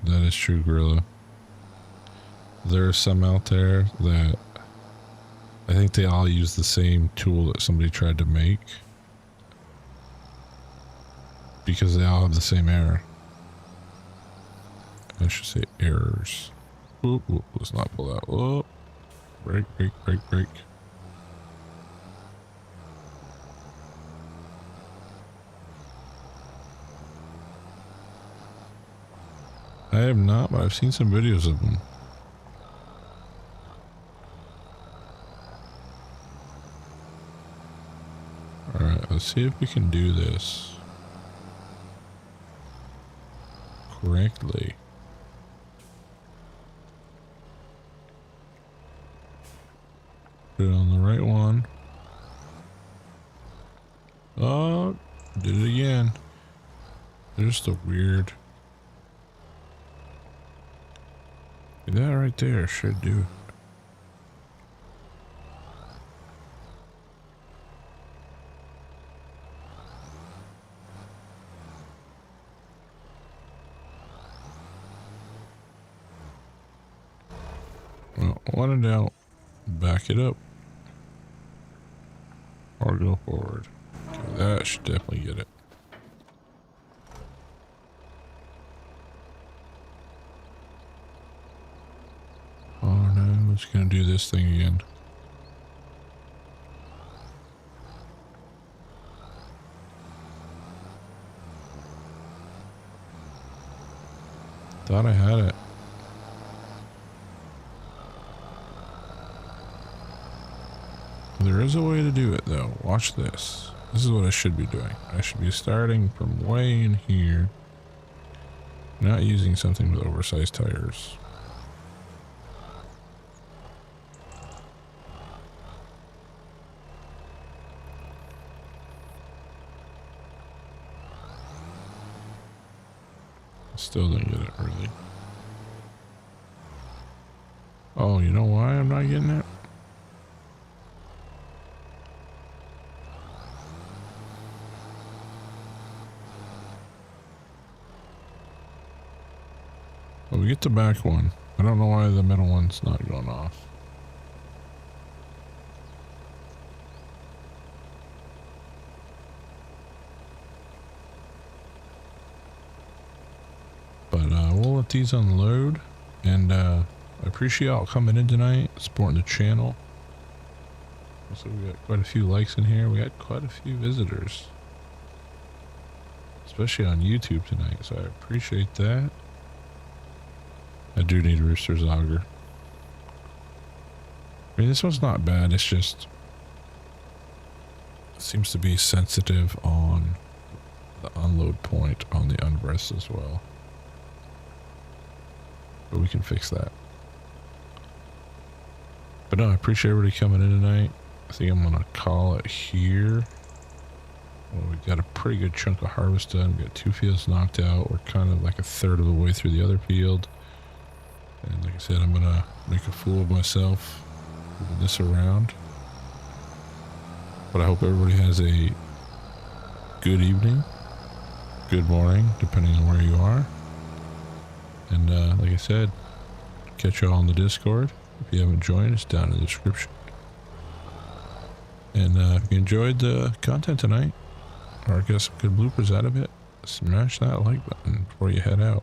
That is true, Gorilla. There are some out there that I think they all use the same tool that somebody tried to make, because they all have the same error. I should say errors. Ooh, let's not pull out. Oh, break. I have not, but I've seen some videos of them. Alright, let's see if we can do this correctly. Put it on the right one. Oh, did it again. There's the weird. That right there should do it. Well, when in doubt, back it up or go forward. Okay, that should definitely get it. Oh no, just gonna do this thing again. Thought I had it. There is a way to do it though. Watch this. This is what I should be doing. I should be starting from way in here. Not using something with oversized tires. Still didn't get it really. Oh, you know why I'm not getting it? Well, we get the back one. I don't know why the middle one's not going off. But we'll let these unload, and I appreciate y'all coming in tonight, supporting the channel. Also, we got quite a few likes in here. We got quite a few visitors, especially on YouTube tonight, so I appreciate that. I do need Rooster's auger. I mean, this one's not bad. It's just it seems to be sensitive on the unload point on the unbreast as well. But we can fix that. But no, I appreciate everybody coming in tonight. I think I'm gonna call it here. Well, we got a pretty good chunk of harvest done. We got 2 fields knocked out. We're kind of like a third of the way through the other field. And like I said, I'm gonna make a fool of myself moving this around. But I hope everybody has a good evening, good morning, depending on where you are. And like I said, catch you all on the Discord. If you haven't joined, it's down in the description. And if you enjoyed the content tonight, or get some good bloopers out of it, smash that like button before you head out.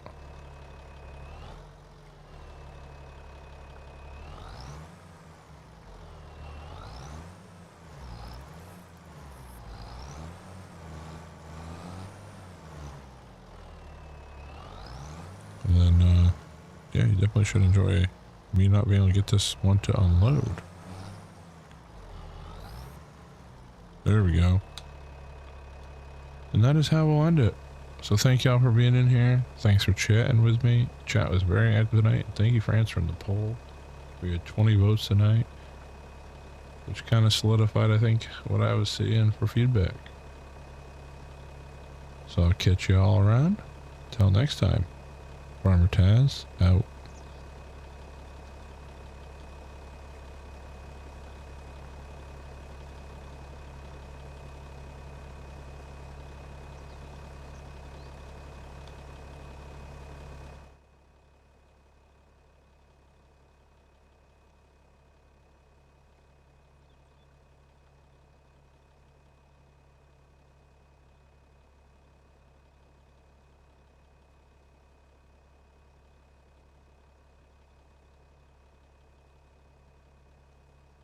And then, yeah, you definitely should enjoy me not being able to get this one to unload. There we go. And that is how we'll end it. So thank y'all for being in here. Thanks for chatting with me. Chat was very active tonight. Thank you for answering the poll. We had 20 votes tonight, which kind of solidified, I think, what I was seeing for feedback. So I'll catch you all around. Till next time. Farmer Taz, out.